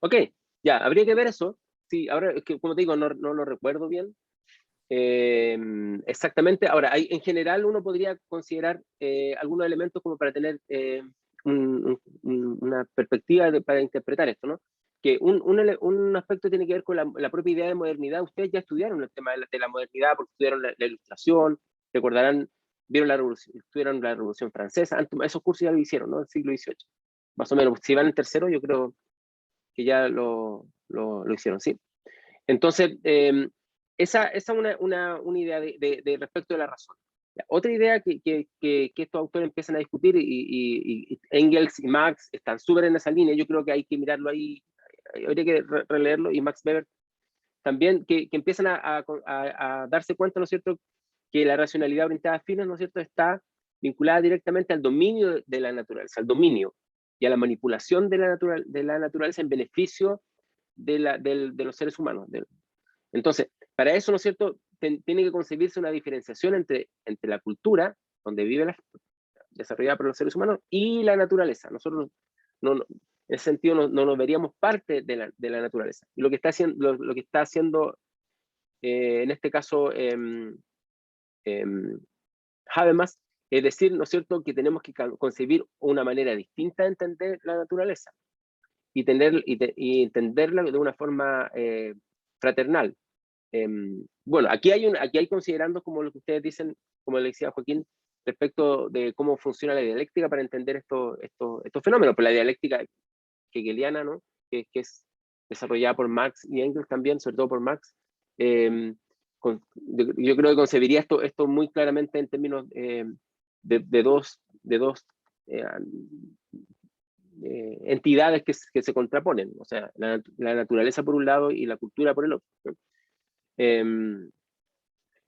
ok. Ya, habría que ver eso. Sí, ahora, es que, como te digo, no lo recuerdo bien. Exactamente. Ahora, en general uno podría considerar algunos elementos como para tener una perspectiva para interpretar esto, ¿no? Que un aspecto tiene que ver con la propia idea de modernidad. Ustedes ya estudiaron el tema de la modernidad porque estudiaron la Ilustración, recordarán, vieron la revolución, estudiaron la Revolución Francesa, esos cursos ya lo hicieron, ¿no? El siglo XVIII. Más o menos, si van en tercero, yo creo que ya lo hicieron, ¿sí? Entonces, esa es una idea de respecto de la razón. Otra idea que estos autores empiezan a discutir, y Engels y Marx están súper en esa línea, yo creo que hay que mirarlo ahí, habría que releerlo, y Max Weber también, que empiezan a darse cuenta, ¿no es cierto?, que la racionalidad orientada a fines, ¿no es cierto?, está vinculada directamente al dominio de la naturaleza, al dominio y a la manipulación de la naturaleza en beneficio de los seres humanos. Entonces, para eso, ¿no es cierto?, tiene que concebirse una diferenciación entre la cultura, donde vive desarrollada por los seres humanos, y la naturaleza. Nosotros, en ese sentido, no nos veríamos parte de la naturaleza. Y lo que está haciendo en este caso, Habermas, es decir, ¿no es cierto?, que tenemos que concebir una manera distinta de entender la naturaleza y entenderla de una forma fraternal. Bueno, aquí hay considerando, como lo que ustedes dicen, como le decía Joaquín, respecto de cómo funciona la dialéctica para entender estos fenómenos. Pues la dialéctica hegeliana, ¿no?, que es desarrollada por Marx y Engels también, sobre todo por Marx. Yo creo que concebiría esto muy claramente en términos de dos entidades que se contraponen, o sea, la naturaleza por un lado y la cultura por el otro, ¿no?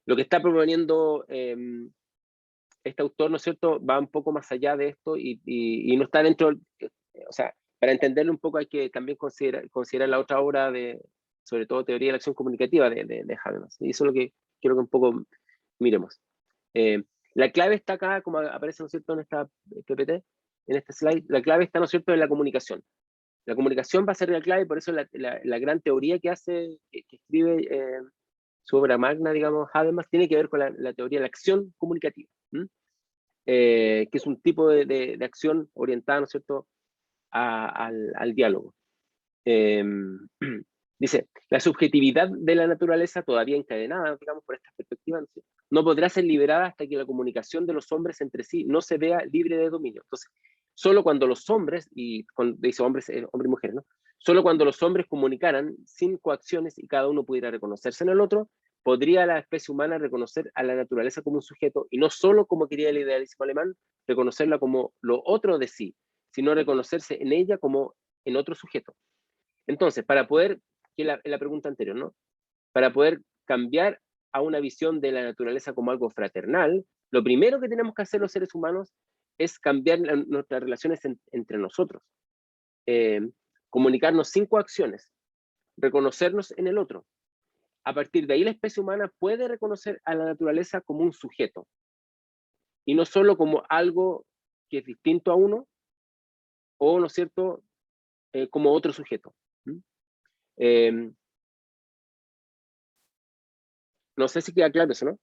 Lo que está proponiendo este autor, ¿no es cierto?, va un poco más allá de esto y no está dentro, o sea, para entenderlo un poco hay que también considerar la otra obra sobre todo teoría de la acción comunicativa de Habermas. Y eso es lo que quiero que un poco miremos. La clave está acá, como aparece, ¿no es cierto?, en esta PPT, en este slide, la clave está, ¿no es cierto?, en la comunicación. La comunicación va a ser la clave, por eso la gran teoría que escribe su obra magna, digamos, Habermas, tiene que ver con la teoría de la acción comunicativa, que es un tipo de acción orientada, ¿no es cierto?, al diálogo. Dice, la subjetividad de la naturaleza, todavía encadenada, digamos, por estas perspectivas, no podrá ser liberada hasta que la comunicación de los hombres entre sí no se vea libre de dominio. Entonces, solo cuando los hombres, y dice hombres, hombre y mujer, ¿no?, solo cuando los hombres comunicaran sin coacciones y cada uno pudiera reconocerse en el otro, podría la especie humana reconocer a la naturaleza como un sujeto, y no solo, como quería el idealismo alemán, reconocerla como lo otro de sí, sino reconocerse en ella como en otro sujeto. Entonces, para poder, que la pregunta anterior, ¿no?, para poder cambiar a una visión de la naturaleza como algo fraternal, lo primero que tenemos que hacer los seres humanos es cambiar nuestras relaciones entre nosotros, comunicarnos sin coacciones, reconocernos en el otro. A partir de ahí la especie humana puede reconocer a la naturaleza como un sujeto, y no solo como algo que es distinto a uno, o, ¿no es cierto?, como otro sujeto. No sé si queda claro eso, ¿no?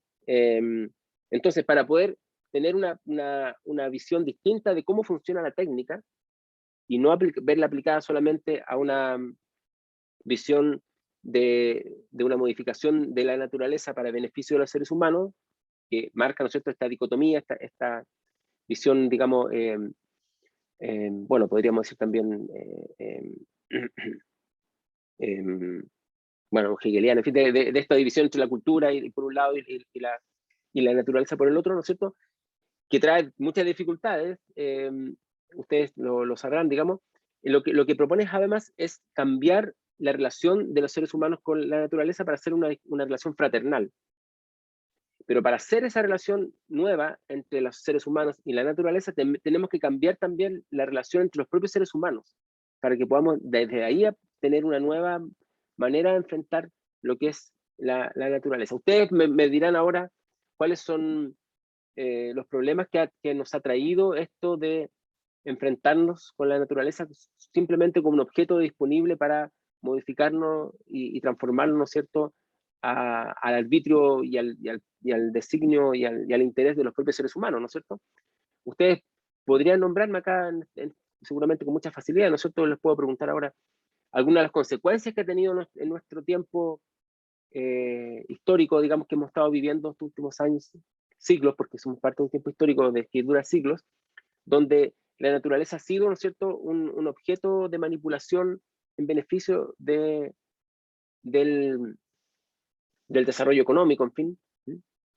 Entonces, para poder tener una visión distinta de cómo funciona la técnica y no verla aplicada solamente a una visión de una modificación de la naturaleza para beneficio de los seres humanos, que marca, ¿no es cierto?, esta dicotomía, esta visión, digamos, bueno, podríamos decir también, bueno, hegeliana, en fin, de esta división entre la cultura y por un lado y la naturaleza por el otro, ¿no es cierto?, que trae muchas dificultades, ustedes lo sabrán, digamos. Lo que propone Habermas es cambiar la relación de los seres humanos con la naturaleza para hacer una relación fraternal. Pero para hacer esa relación nueva entre los seres humanos y la naturaleza, tenemos que cambiar también la relación entre los propios seres humanos, para que podamos desde ahí tener una nueva manera de enfrentar lo que es la naturaleza. Ustedes me dirán ahora cuáles son los problemas que nos ha traído esto de enfrentarnos con la naturaleza simplemente como un objeto disponible para modificarnos y transformarnos, ¿no es cierto?, al arbitrio y al designio y al interés de los propios seres humanos, ¿no es cierto? Ustedes podrían nombrarme acá seguramente con mucha facilidad, ¿no es cierto? Les puedo preguntar ahora algunas de las consecuencias que ha tenido en nuestro tiempo histórico, digamos, que hemos estado viviendo estos últimos años, siglos, porque somos parte de un tiempo histórico que dura siglos, donde la naturaleza ha sido, ¿no es cierto?, un objeto de manipulación en beneficio del desarrollo económico, en fin.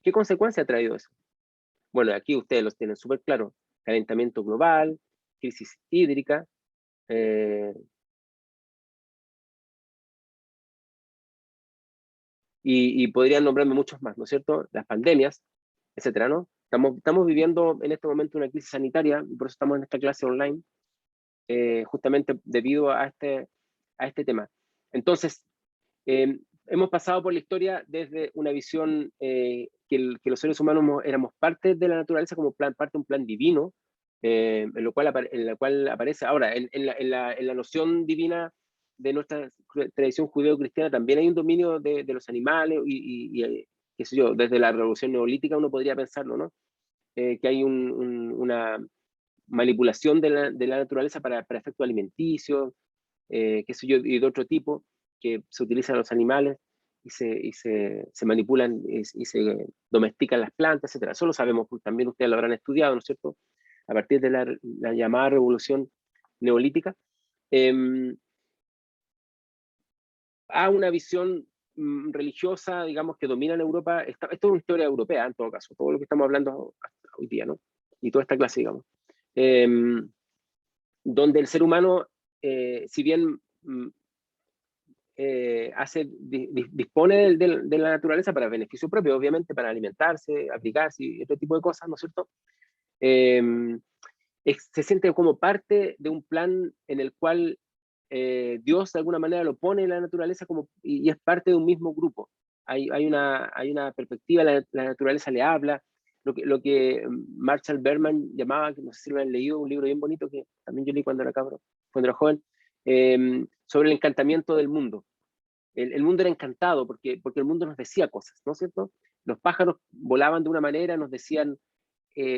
¿Qué consecuencia ha traído eso? Bueno, aquí ustedes los tienen súper claro: calentamiento global, crisis hídrica, y podrían nombrarme muchos más, ¿no es cierto? Las pandemias, etcétera, ¿no? Estamos viviendo en este momento una crisis sanitaria, y por eso estamos en esta clase online, justamente debido a este tema. Entonces, hemos pasado por la historia desde una visión que los seres humanos éramos parte de la naturaleza como parte de un plan divino, en la cual aparece ahora, en la noción divina de nuestra tradición judeo-cristiana también hay un dominio de los animales y qué sé yo, desde la revolución neolítica uno podría pensarlo, ¿no? Que hay una manipulación de la naturaleza para efectos alimenticios, qué sé yo, y de otro tipo, que se utilizan los animales y se manipulan y se domestican las plantas, etc. Eso lo sabemos, porque también ustedes lo habrán estudiado, ¿no es cierto?, a partir de la llamada revolución neolítica. A una visión religiosa, digamos, que domina en Europa. Esto es una historia europea, en todo caso, todo lo que estamos hablando hasta hoy día, ¿no? Y toda esta clase, digamos. Donde el ser humano, si bien dispone de la naturaleza para beneficio propio, obviamente, para alimentarse, abrigarse y otro tipo de cosas, ¿no es cierto? Se siente como parte de un plan en el cual Dios de alguna manera lo pone en la naturaleza y es parte de un mismo grupo. Hay una perspectiva, la naturaleza le habla, lo que Marshall Berman llamaba, que no sé si lo han leído, un libro bien bonito que también yo leí cuando era joven, sobre el encantamiento del mundo. El mundo era encantado porque el mundo nos decía cosas, ¿no es cierto? Los pájaros volaban de una manera, nos decían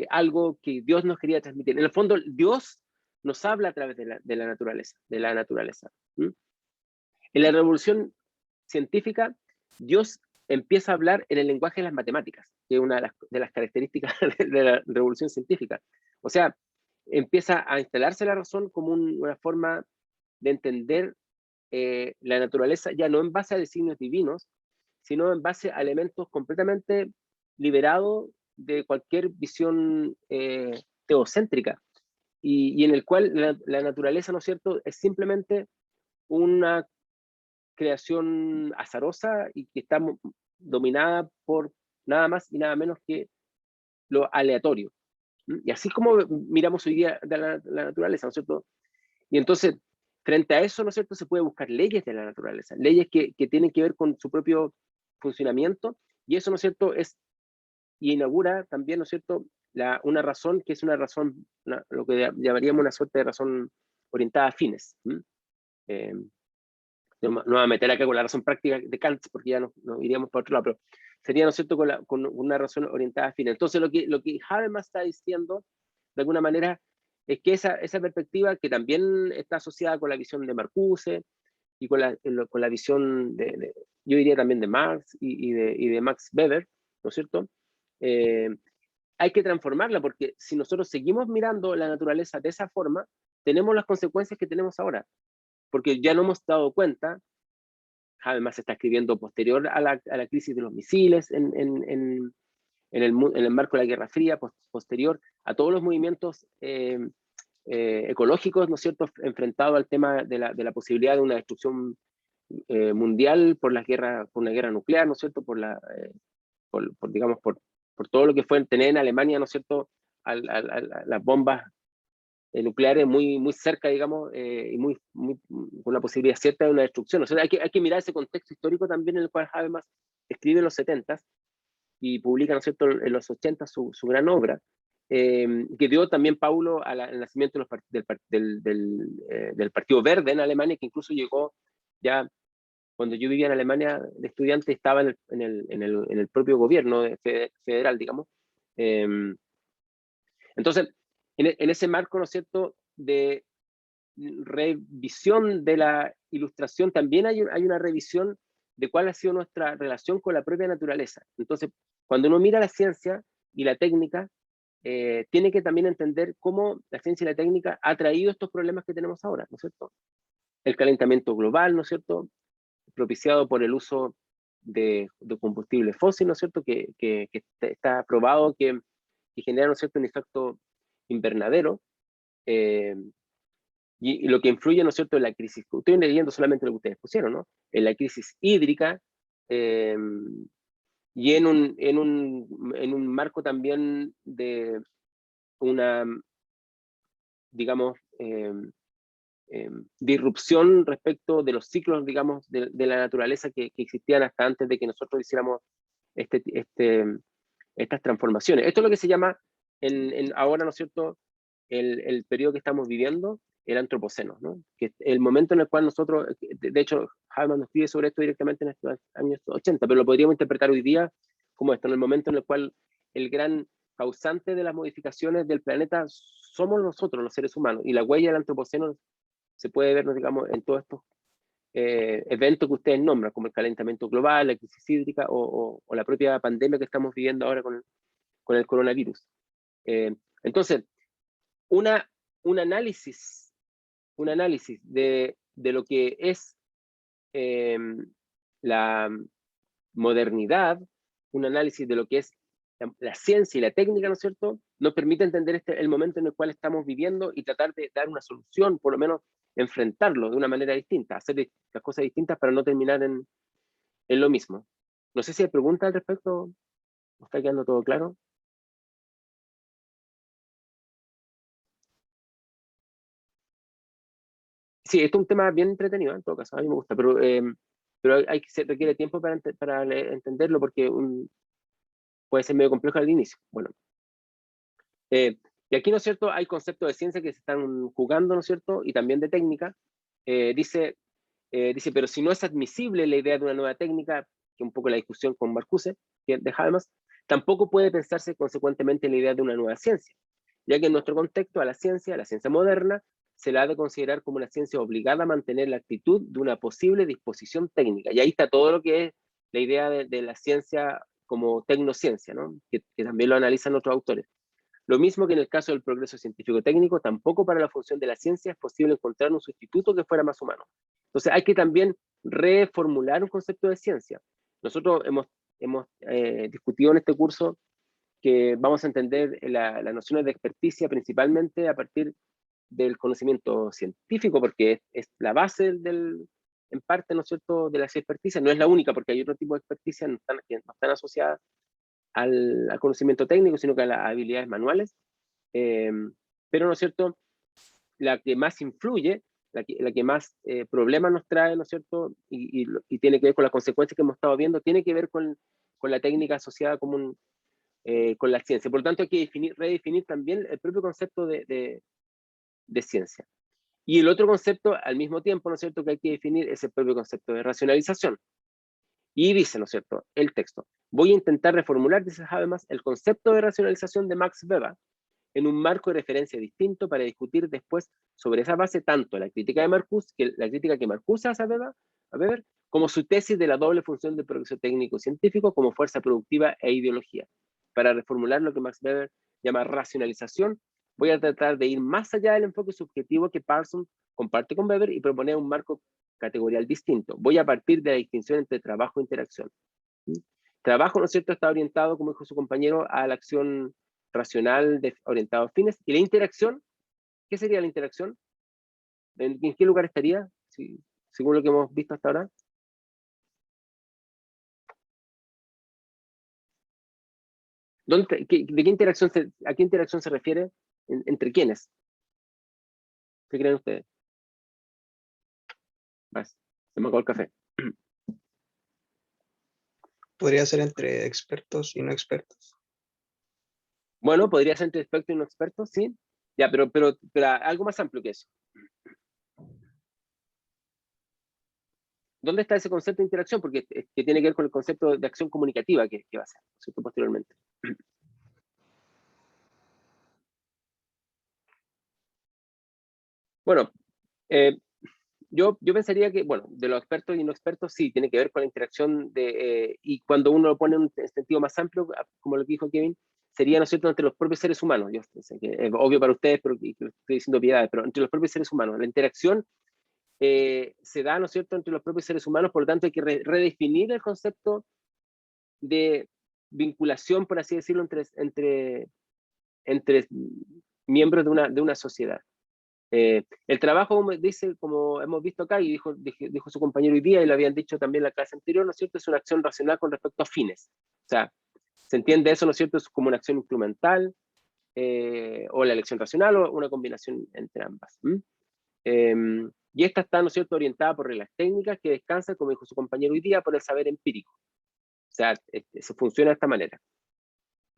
algo que Dios nos quería transmitir. En el fondo, Dios nos habla a través de la naturaleza. En la revolución científica, Dios empieza a hablar en el lenguaje de las matemáticas, que es una de las características de la revolución científica. O sea, empieza a instalarse la razón como una forma de entender la naturaleza, ya no en base a designios divinos, sino en base a elementos completamente liberados de cualquier visión teocéntrica, y en el cual la naturaleza, ¿no es cierto?, es simplemente una creación azarosa y que está dominada por nada más y nada menos que lo aleatorio. Y así es como miramos hoy día de la naturaleza, ¿no es cierto? Y entonces, frente a eso, ¿no es cierto?, se puede buscar leyes de la naturaleza, leyes que tienen que ver con su propio funcionamiento, y eso, ¿no es cierto?, y inaugura también, ¿no es cierto?, una razón que es una razón, lo que llamaríamos una suerte de razón orientada a fines. No me voy a meter acá con la razón práctica de Kant, porque ya no iríamos para otro lado, pero sería, ¿no es cierto?, con una razón orientada a fines. Entonces, lo que Habermas está diciendo, de alguna manera, es que esa perspectiva, que también está asociada con la visión de Marcuse y con la visión yo diría también de Marx y de Max Weber, ¿no es cierto?, hay que transformarla, porque si nosotros seguimos mirando la naturaleza de esa forma, tenemos las consecuencias que tenemos ahora, porque ya no hemos dado cuenta. Además, se está escribiendo posterior a la crisis de los misiles, en el marco de la Guerra Fría, posterior a todos los movimientos ecológicos, ¿no es cierto?, enfrentados al tema de la posibilidad de una destrucción mundial por una guerra nuclear, ¿no es cierto?, digamos, por todo lo que fue tener en Alemania, ¿no es cierto?, las bombas nucleares muy, muy cerca, digamos, y con la posibilidad cierta de una destrucción. O sea, hay que mirar ese contexto histórico también, en el cual Habermas escribe en los 70s y publica, ¿no es cierto?, en los 80 su gran obra, que dio también Paulo al nacimiento del Partido Verde en Alemania, que incluso llegó ya cuando yo vivía en Alemania de estudiante estaba en el propio gobierno federal, digamos. Entonces, en ese marco, ¿no es cierto?, de revisión de la ilustración, también hay una revisión de cuál ha sido nuestra relación con la propia naturaleza. Entonces, cuando uno mira la ciencia y la técnica, tiene que también entender cómo la ciencia y la técnica ha traído estos problemas que tenemos ahora, ¿no es cierto? El calentamiento global, ¿no es cierto?, propiciado por el uso de combustible fósil, ¿no es cierto?, que está probado que genera, ¿no es cierto?, un efecto invernadero, y lo que influye, ¿no es cierto?, en la crisis. Estoy leyendo solamente lo que ustedes pusieron, ¿no? En la crisis hídrica, y en un marco también de una, digamos, disrupción respecto de los ciclos, digamos, de la naturaleza que existían hasta antes de que nosotros hiciéramos estas transformaciones. Esto es lo que se llama ahora, ¿no es cierto?, el periodo que estamos viviendo, el antropoceno, ¿no? Que es el momento en el cual nosotros, de hecho, Habermas nos escribe sobre esto directamente en estos años 80, pero lo podríamos interpretar hoy día como esto, en el momento en el cual el gran causante de las modificaciones del planeta somos nosotros, los seres humanos, y la huella del antropoceno se puede ver, digamos, en todos estos eventos que ustedes nombran, como el calentamiento global, la crisis hídrica o la propia pandemia que estamos viviendo ahora con el coronavirus. Entonces, un análisis de lo que es la modernidad, un análisis de lo que es la ciencia y la técnica, ¿no es cierto?, nos permite entender el momento en el cual estamos viviendo y tratar de dar una solución, por lo menos enfrentarlo de una manera distinta, hacer las cosas distintas para no terminar en lo mismo. No sé si hay preguntas al respecto, ¿me está quedando todo claro? Sí, esto es un tema bien entretenido, en todo caso, a mí me gusta, pero se requiere tiempo para entenderlo porque puede ser medio complejo al inicio. Bueno, y aquí, ¿no es cierto?, hay conceptos de ciencia que se están jugando, ¿no es cierto?, y también de técnica. Dice, pero si no es admisible la idea de una nueva técnica, que es un poco la discusión con Marcuse, de Habermas, tampoco puede pensarse consecuentemente en la idea de una nueva ciencia, ya que en nuestro contexto a la ciencia moderna, se la ha de considerar como una ciencia obligada a mantener la actitud de una posible disposición técnica. Y ahí está todo lo que es la idea de la ciencia como tecnociencia, ¿no?, que también lo analizan otros autores. Lo mismo que en el caso del progreso científico-técnico, tampoco para la función de la ciencia es posible encontrar un sustituto que fuera más humano. Entonces hay que también reformular un concepto de ciencia. Nosotros hemos discutido en este curso que vamos a entender las nociones de experticia principalmente a partir del conocimiento científico, porque es la base en parte, ¿no es cierto?, de la experticia. No es la única, porque hay otro tipo de experticia que no están asociadas al conocimiento técnico, sino que a las habilidades manuales. Pero, ¿no es cierto?, la que más influye, la que más problemas nos trae, ¿no es cierto?, y tiene que ver con las consecuencias que hemos estado viendo, tiene que ver con la técnica asociada con la ciencia. Por lo tanto, hay que redefinir también el propio concepto de ciencia. Y el otro concepto, al mismo tiempo, ¿no es cierto?, que hay que definir es el propio concepto de racionalización. Y dice, ¿no es cierto?, el texto: voy a intentar reformular, dice Habermas, el concepto de racionalización de Max Weber en un marco de referencia distinto para discutir después sobre esa base tanto la crítica que Marcuse hace a Weber, como su tesis de la doble función del progreso técnico-científico como fuerza productiva e ideología. Para reformular lo que Max Weber llama racionalización, voy a tratar de ir más allá del enfoque subjetivo que Parsons comparte con Weber y proponer un marco categorial distinto. Voy a partir de la distinción entre trabajo e interacción. Trabajo, ¿no es cierto?, está orientado, como dijo su compañero, a la acción racional orientado a fines. ¿Y la interacción? ¿Qué sería la interacción? ¿En qué lugar estaría, según lo que hemos visto hasta ahora? ¿De qué interacción a qué interacción se refiere? ¿Entre quiénes? ¿Qué creen ustedes? Se me acabó el café. Podría ser entre expertos y no expertos. Bueno, podría ser entre expertos y no expertos, sí. Ya, pero algo más amplio que eso. ¿dónde está ese concepto de interacción? Porque que tiene que ver con el concepto de acción comunicativa que va a ser, ¿cierto? Posteriormente. Bueno, yo pensaría que, bueno, de los expertos y no expertos, sí, tiene que ver con la interacción y cuando uno lo pone en un sentido más amplio, como lo que dijo Kevin, sería, ¿no es cierto?, entre los propios seres humanos. Yo sé que es obvio para ustedes, pero estoy diciendo piedades, pero entre los propios seres humanos. La interacción se da, ¿no es cierto?, entre los propios seres humanos, por lo tanto hay que redefinir el concepto de vinculación, por así decirlo, entre miembros de una sociedad. El trabajo, como dice, como hemos visto acá, y dijo su compañero hoy día, y lo habían dicho también en la clase anterior, ¿no es cierto?, es una acción racional con respecto a fines. O sea, se entiende eso, ¿no es cierto?, es como una acción instrumental, o la elección racional, o una combinación entre ambas. Y esta está, ¿no es cierto?, orientada por reglas técnicas que descansan, como dijo su compañero hoy día, por el saber empírico. O sea, se funciona de esta manera.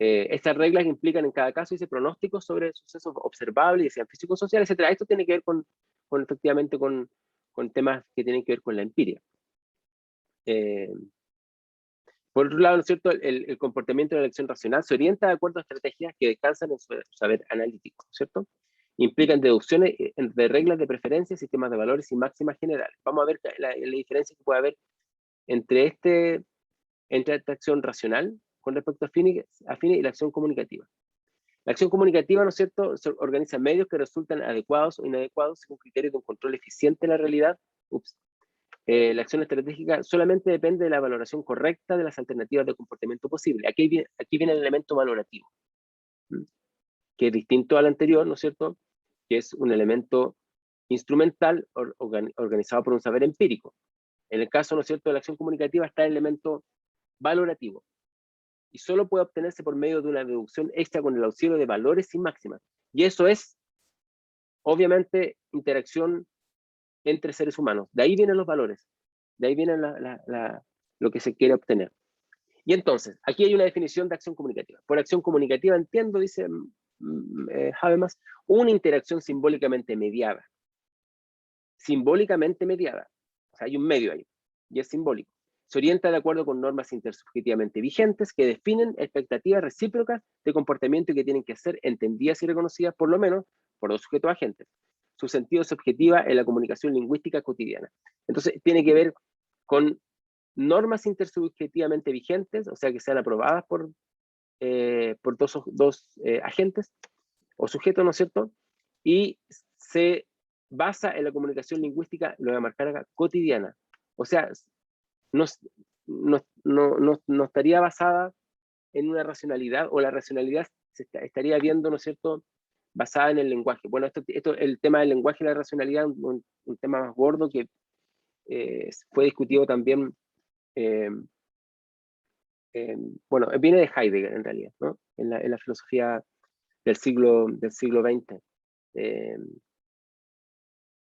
Estas reglas implican en cada caso ese pronóstico sobre sucesos observables, ya sean físicos, sociales, etc. Esto tiene que ver efectivamente con temas que tienen que ver con la empiria. Por otro lado, ¿no es cierto?, el comportamiento de la elección racional se orienta de acuerdo a estrategias que descansan en su saber analítico, ¿no es cierto? Implican deducciones de reglas de preferencia, sistemas de valores y máximas generales. Vamos a ver la diferencia que puede haber entre esta acción racional con respecto a fines y la acción comunicativa. La acción comunicativa, ¿no es cierto?, se organiza medios que resultan adecuados o inadecuados según criterios de un control eficiente de la realidad. La acción estratégica solamente depende de la valoración correcta de las alternativas de comportamiento posible. Aquí viene el elemento valorativo, que es distinto al anterior, ¿no es cierto?, que es un elemento instrumental organizado por un saber empírico. En el caso, ¿no es cierto?, de la acción comunicativa está el elemento valorativo, y solo puede obtenerse por medio de una deducción extra con el auxilio de valores y máximas. Y eso es, obviamente, interacción entre seres humanos. De ahí vienen los valores, de ahí viene lo que se quiere obtener. Y entonces, aquí hay una definición de acción comunicativa. Por acción comunicativa entiendo, dice Habermas, una interacción simbólicamente mediada. Simbólicamente mediada. O sea, hay un medio ahí, y es simbólico. Se orienta de acuerdo con normas intersubjetivamente vigentes que definen expectativas recíprocas de comportamiento y que tienen que ser entendidas y reconocidas por lo menos por dos sujetos agentes. Su sentido es objetiva en la comunicación lingüística cotidiana. Entonces, tiene que ver con normas intersubjetivamente vigentes, o sea, que sean aprobadas por dos agentes o sujetos, ¿no es cierto? Y se basa en la comunicación lingüística, lo voy a marcar acá, cotidiana. O sea, no estaría basada en una racionalidad, o la racionalidad estaría viendo, ¿no es cierto?, basada en el lenguaje. Bueno, el tema del lenguaje y la racionalidad es un tema más gordo que fue discutido también, bueno, viene de Heidegger en realidad, ¿no?, en la filosofía del siglo XX. El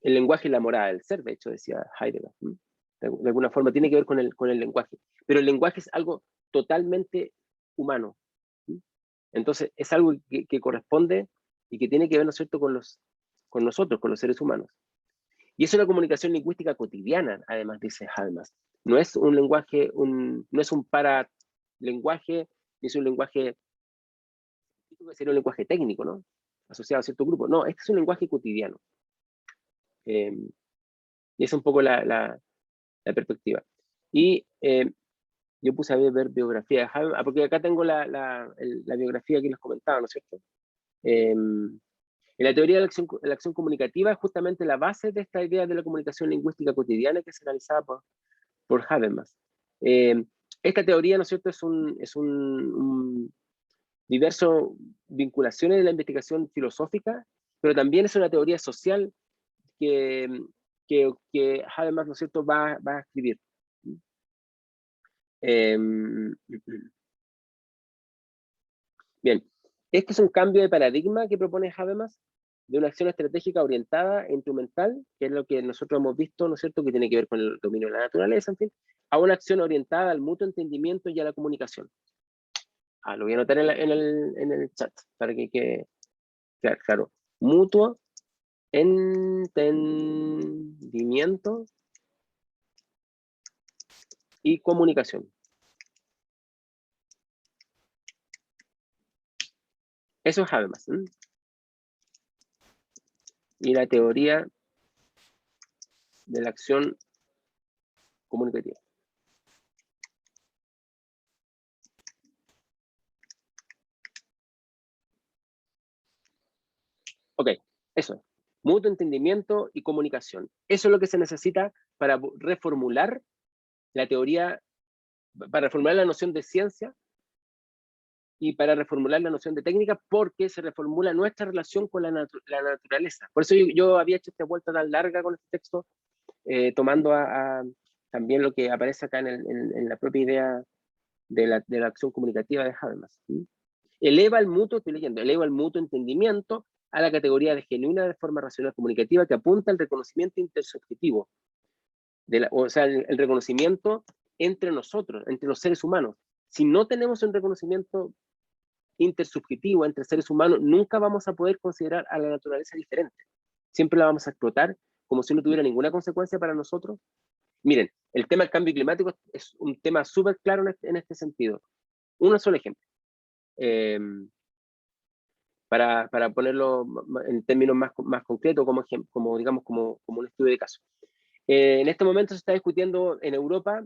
lenguaje y la morada del ser, de hecho, decía Heidegger. De alguna forma tiene que ver con el lenguaje. Pero el lenguaje es algo totalmente humano. Entonces, es algo que corresponde y que tiene que ver, ¿no es cierto?, con nosotros, con los seres humanos. Y es una comunicación lingüística cotidiana, además, dice Habermas. No es un lenguaje, no es un paralenguaje, ni es un lenguaje, sería un lenguaje técnico, ¿no?, asociado a cierto grupo. No, este es un lenguaje cotidiano. Y esa es un poco la perspectiva. Y yo puse a ver biografía de Habermas, porque acá tengo la biografía que les comentaba, ¿no es cierto? En la teoría de la acción comunicativa es justamente la base de esta idea de la comunicación lingüística cotidiana que se analizaba por Habermas. Esta teoría, ¿no es cierto?, es un diverso vinculaciones de la investigación filosófica, pero también es una teoría social que Habermas, ¿no es cierto?, va a escribir. Bien, este es un cambio de paradigma que propone Habermas, de una acción estratégica orientada e instrumental, que es lo que nosotros hemos visto, ¿no es cierto?, que tiene que ver con el dominio de la naturaleza, en fin, a una acción orientada al mutuo entendimiento y a la comunicación. Lo voy a anotar en el chat, para que quede claro. Mutuo entendimiento y comunicación. Eso es Habermas. Y la teoría de la acción comunicativa. Ok, eso es. Mutuo entendimiento y comunicación. Eso es lo que se necesita para reformular la teoría, para reformular la noción de ciencia y para reformular la noción de técnica, porque se reformula nuestra relación con la naturaleza. Por eso yo había hecho esta vuelta tan larga con este texto, tomando también lo que aparece acá en la propia idea de la acción comunicativa de Habermas. Eleva el mutuo, estoy leyendo, eleva el mutuo entendimiento a la categoría de genuina de forma racional comunicativa que apunta al reconocimiento intersubjetivo, o sea, el reconocimiento entre nosotros, entre los seres humanos. Si no tenemos un reconocimiento intersubjetivo entre seres humanos, nunca vamos a poder considerar a la naturaleza diferente. Siempre la vamos a explotar como si no tuviera ninguna consecuencia para nosotros. Miren, el tema del cambio climático es un tema súper claro en este sentido. Un solo ejemplo. Para ponerlo en términos más concretos, como digamos, como un estudio de caso. En este momento se está discutiendo en Europa,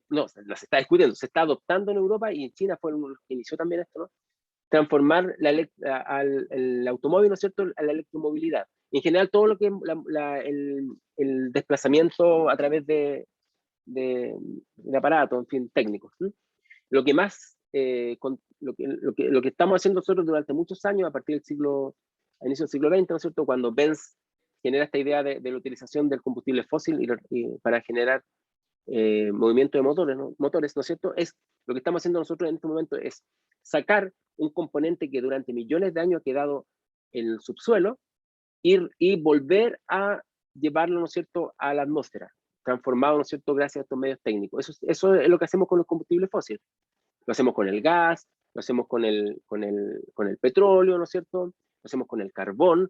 no se está discutiendo, se está adoptando en Europa, y en China fue uno que inició también esto, ¿no? Transformar el automóvil, ¿no es cierto?, a la electromovilidad. En general, todo lo que es el desplazamiento a través de aparatos, en fin, técnicos. Lo que más, lo que estamos haciendo nosotros durante muchos años, a partir a inicio del siglo XX, ¿no es cierto?, cuando Benz genera esta idea de la utilización del combustible fósil para generar movimiento de motores, ¿no es cierto? Lo que estamos haciendo nosotros en este momento es sacar un componente que durante millones de años ha quedado en el subsuelo y volver a llevarlo, ¿no es cierto?, a la atmósfera, transformado, ¿no es cierto?, gracias a estos medios técnicos. Eso es lo que hacemos con los combustibles fósiles. Lo hacemos con el gas, lo hacemos con el petróleo, ¿no es cierto? Lo hacemos con el carbón.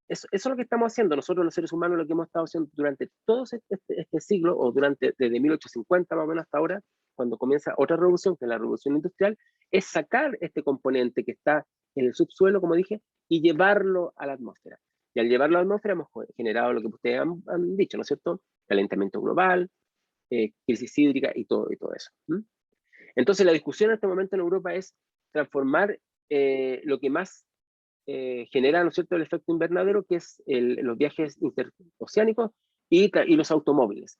Eso es lo que estamos haciendo. Nosotros los seres humanos lo que hemos estado haciendo durante todo este siglo, o desde 1850 más o menos hasta ahora, cuando comienza otra revolución, que es la revolución industrial, es sacar este componente que está en el subsuelo, como dije, y llevarlo a la atmósfera. Y al llevarlo a la atmósfera hemos generado lo que ustedes han dicho, ¿no es cierto? Calentamiento global, crisis hídrica y todo eso. Entonces la discusión en este momento en Europa es transformar lo que más genera, ¿no es cierto?, el efecto invernadero, que es los viajes interoceánicos y los automóviles.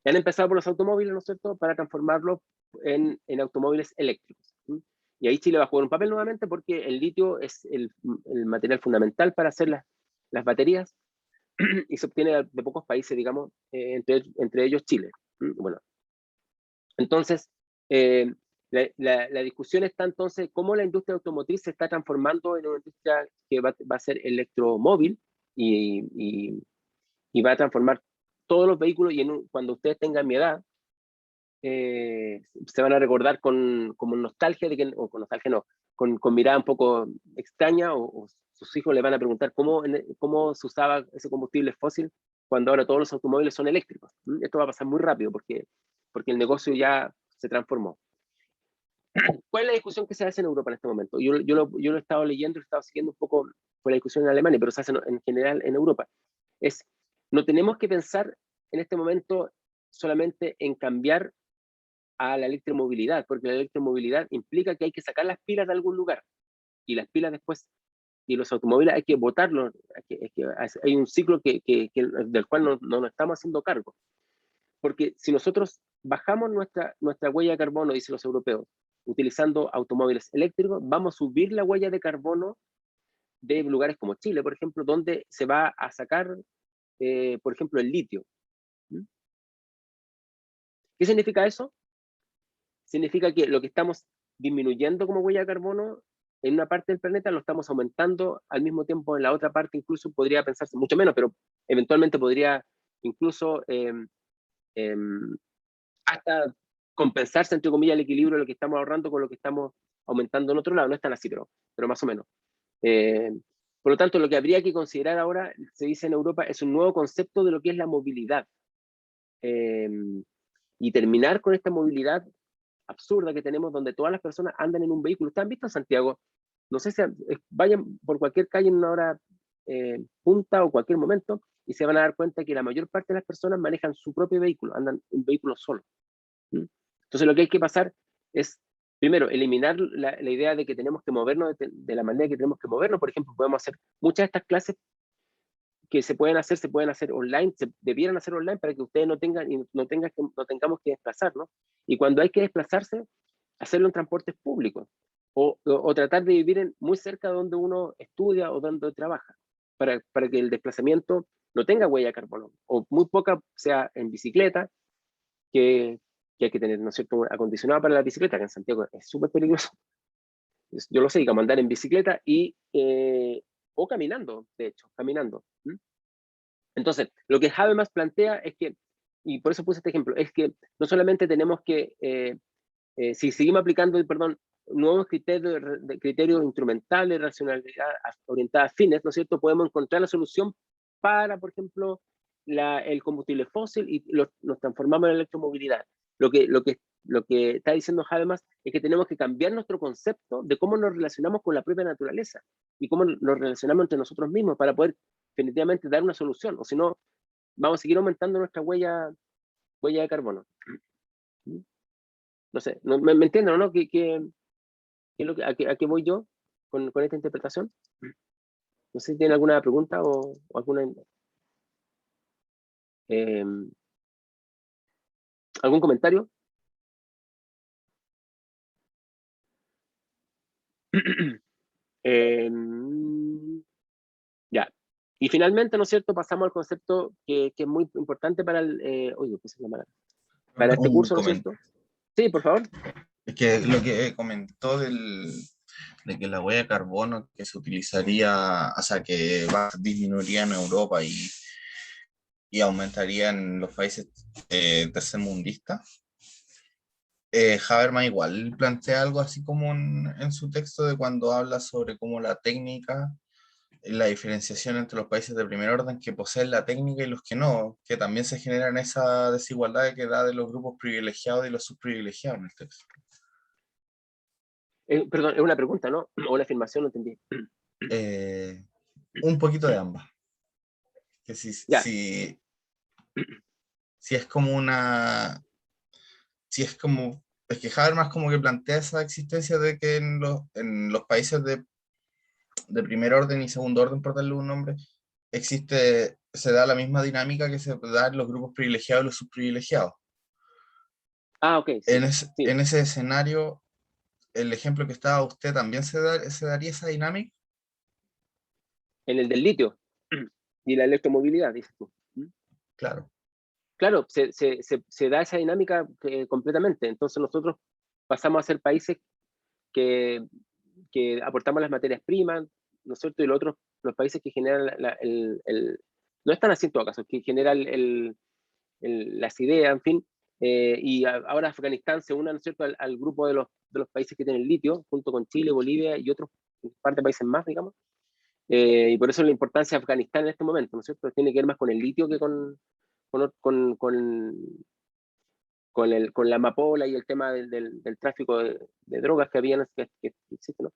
Y han empezado por los automóviles, ¿no es cierto?, para transformarlos en automóviles eléctricos. Y ahí Chile va a jugar un papel nuevamente, porque el litio es el material fundamental para hacer las baterías, y se obtiene de pocos países, digamos, entre ellos Chile. Bueno, entonces, la discusión está entonces cómo la industria automotriz se está transformando en una industria que va a ser electromóvil y va a transformar todos los vehículos, y cuando ustedes tengan mi edad, se van a recordar con nostalgia, o con nostalgia no, con mirada un poco extraña, o sus hijos le van a preguntar cómo se usaba ese combustible fósil cuando ahora todos los automóviles son eléctricos. Esto va a pasar muy rápido porque el negocio ya se transformó. ¿Cuál es la discusión que se hace en Europa en este momento? Yo lo he estado leyendo, lo he estado siguiendo un poco por la discusión en Alemania, pero se hace en general en Europa. No tenemos que pensar en este momento solamente en cambiar a la electromovilidad, porque la electromovilidad implica que hay que sacar las pilas de algún lugar, y las pilas después, y los automóviles hay que botarlos, hay un ciclo del cual no nos estamos haciendo cargo. Porque si nosotros bajamos nuestra huella de carbono, dicen los europeos, utilizando automóviles eléctricos, vamos a subir la huella de carbono de lugares como Chile, por ejemplo, donde se va a sacar, por ejemplo, el litio. ¿Qué significa eso? Significa que lo que estamos disminuyendo como huella de carbono en una parte del planeta lo estamos aumentando al mismo tiempo en la otra parte. Incluso podría pensarse mucho menos, pero eventualmente podría incluso hasta compensarse, entre comillas, el equilibrio de lo que estamos ahorrando con lo que estamos aumentando en otro lado. No es tan así, pero más o menos. Por lo tanto, lo que habría que considerar ahora, se dice en Europa, es un nuevo concepto de lo que es la movilidad. y terminar con esta movilidad absurda que tenemos donde todas las personas andan en un vehículo. ¿Ustedes han visto en Santiago? No sé si vayan por cualquier calle en una hora punta o cualquier momento y se van a dar cuenta que la mayor parte de las personas manejan su propio vehículo, andan en vehículos solos. Entonces lo que hay que pasar es, primero, eliminar la idea de que tenemos que movernos de la manera que tenemos que movernos. Por ejemplo, podemos hacer muchas de estas clases que se pueden hacer online, se debieran hacer online para que ustedes no tengamos que desplazarnos. Y cuando hay que desplazarse, hacerlo en transportes públicos. O tratar de vivir muy cerca de donde uno estudia o donde trabaja, para que el desplazamiento no tenga huella de carbono, o muy poca sea en bicicleta, que hay que tener, ¿no es cierto?, acondicionado para la bicicleta, que en Santiago es súper peligroso. Yo lo sé, digamos, andar en bicicleta o caminando, de hecho, caminando. Entonces, lo que Habermas plantea es que, y por eso puse este ejemplo, es que no solamente tenemos que, si seguimos aplicando, nuevos criterios instrumentales, racionalidad orientada a fines, ¿no es cierto?, podemos encontrar la solución para, por ejemplo, el combustible fósil y nos transformamos en electromovilidad. Lo que está diciendo Habermas es que tenemos que cambiar nuestro concepto de cómo nos relacionamos con la propia naturaleza y cómo nos relacionamos entre nosotros mismos para poder definitivamente dar una solución, o si no, vamos a seguir aumentando nuestra huella de carbono. No sé, ¿me entienden o no? ¿A qué voy yo con esta interpretación? No sé si tienen alguna pregunta o alguna... ¿algún comentario? Ya. Y finalmente, ¿no es cierto?, pasamos al concepto que es muy importante para para este curso, ¿no es cierto? Sí, por favor. Es que lo que comentó de que la huella de carbono que se utilizaría, o sea, que disminuiría en Europa y aumentaría en los países tercermundistas. Habermas igual plantea algo así como en su texto de cuando habla sobre cómo la técnica, la diferenciación entre los países de primer orden que poseen la técnica y los que no, que también se generan esa desigualdad que da de los grupos privilegiados y los subprivilegiados en el texto. Perdón, es una pregunta, ¿no? O una afirmación, no entendí. Un poquito de ambas. Que Ya. si es como una... Es que Habermas como que plantea esa existencia de que en los países de primer orden y segundo orden, por darle un nombre, se da la misma dinámica que se da en los grupos privilegiados y los subprivilegiados. Ah, ok. Sí, En ese escenario, el ejemplo que estaba usted, ¿también se daría esa dinámica? En el del litio y la electromovilidad, dices tú. Claro. Claro, se da esa dinámica completamente. Entonces nosotros pasamos a ser países que aportamos las materias primas, ¿no es cierto? Y los países que generan no están así en todo caso, que generan las ideas, en fin. Y ahora Afganistán se une, ¿no es cierto?, al grupo de los países que tienen litio, junto con Chile, Bolivia y otros un par de países más, digamos. Y por eso la importancia de Afganistán en este momento, ¿no es cierto? Tiene que ver más con el litio que con la amapola y el tema del tráfico de drogas que había, que existe, ¿no?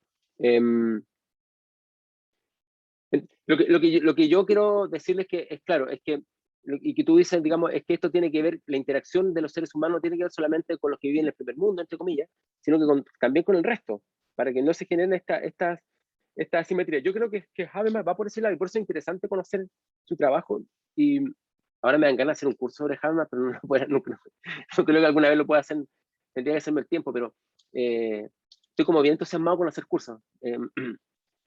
Lo que yo quiero decirles que es claro, es que, y que tú dices, digamos, es que esto tiene que ver, la interacción de los seres humanos no tiene que ver solamente con los que viven en el primer mundo, entre comillas, sino que también con el resto, para que no se generen esta asimetría. Yo creo que Habermas va por ese lado, y por eso es interesante conocer su trabajo, y ahora me dan ganas de hacer un curso sobre Habermas, pero no creo que alguna vez lo pueda hacer, tendría que hacerme el tiempo, pero estoy como bien entusiasmado con hacer cursos.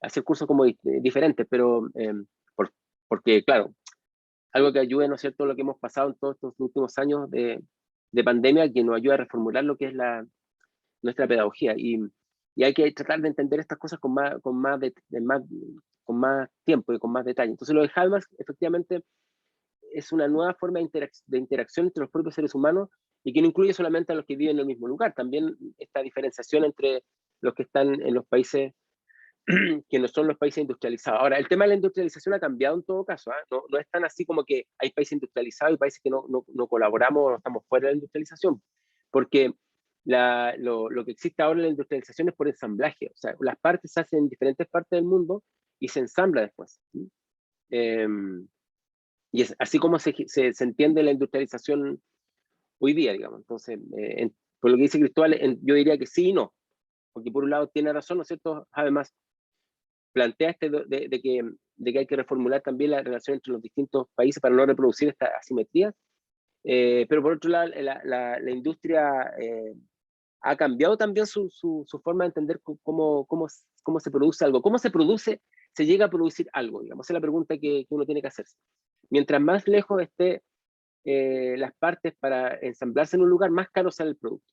Hacer cursos como diferentes, pero porque, claro, algo que ayude, ¿no es cierto?, lo que hemos pasado en todos estos últimos años de pandemia, que nos ayuda a reformular lo que es nuestra pedagogía. Y hay que tratar de entender estas cosas con más tiempo y con más detalle. Entonces, lo de Habermas, efectivamente, es una nueva forma de interacción entre los propios seres humanos y que no incluye solamente a los que viven en el mismo lugar, también esta diferenciación entre los que están en los países que no son los países industrializados. Ahora, el tema de la industrialización ha cambiado en todo caso, ¿eh? No es tan así como que hay países industrializados y países que no colaboramos o no estamos fuera de la industrialización, porque lo que existe ahora en la industrialización es por ensamblaje, o sea, las partes se hacen en diferentes partes del mundo y se ensambla después. Y es así como se entiende la industrialización hoy día, digamos. Entonces, por lo que dice Cristóbal, yo diría que sí y no, porque por un lado tiene razón, ¿no es cierto? Además, plantea de que hay que reformular también la relación entre los distintos países para no reproducir esta asimetría, pero por otro lado, la industria ha cambiado también su forma de entender cómo se produce algo, cómo se llega a producir algo, digamos. Esa es la pregunta que uno tiene que hacerse. Mientras más lejos esté las partes para ensamblarse en un lugar, más caro sale el producto.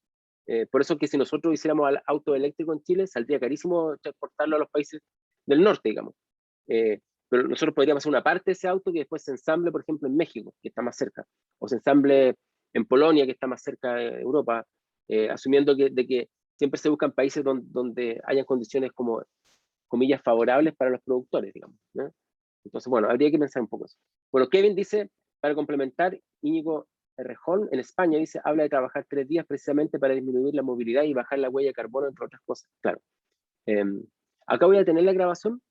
Por eso que si nosotros hiciéramos auto eléctrico en Chile, saldría carísimo transportarlo a los países del norte, digamos. Pero nosotros podríamos hacer una parte de ese auto que después se ensamble, por ejemplo, en México, que está más cerca, o se ensamble en Polonia, que está más cerca de Europa, asumiendo de que siempre se buscan países donde hayan condiciones como, comillas, favorables para los productores, digamos, ¿no? Entonces, bueno, habría que pensar un poco eso. Bueno, Kevin dice, para complementar, Íñigo Errejón, en España, dice, habla de trabajar 3 días precisamente para disminuir la movilidad y bajar la huella de carbono, entre otras cosas. Claro. Acá voy a tener la grabación,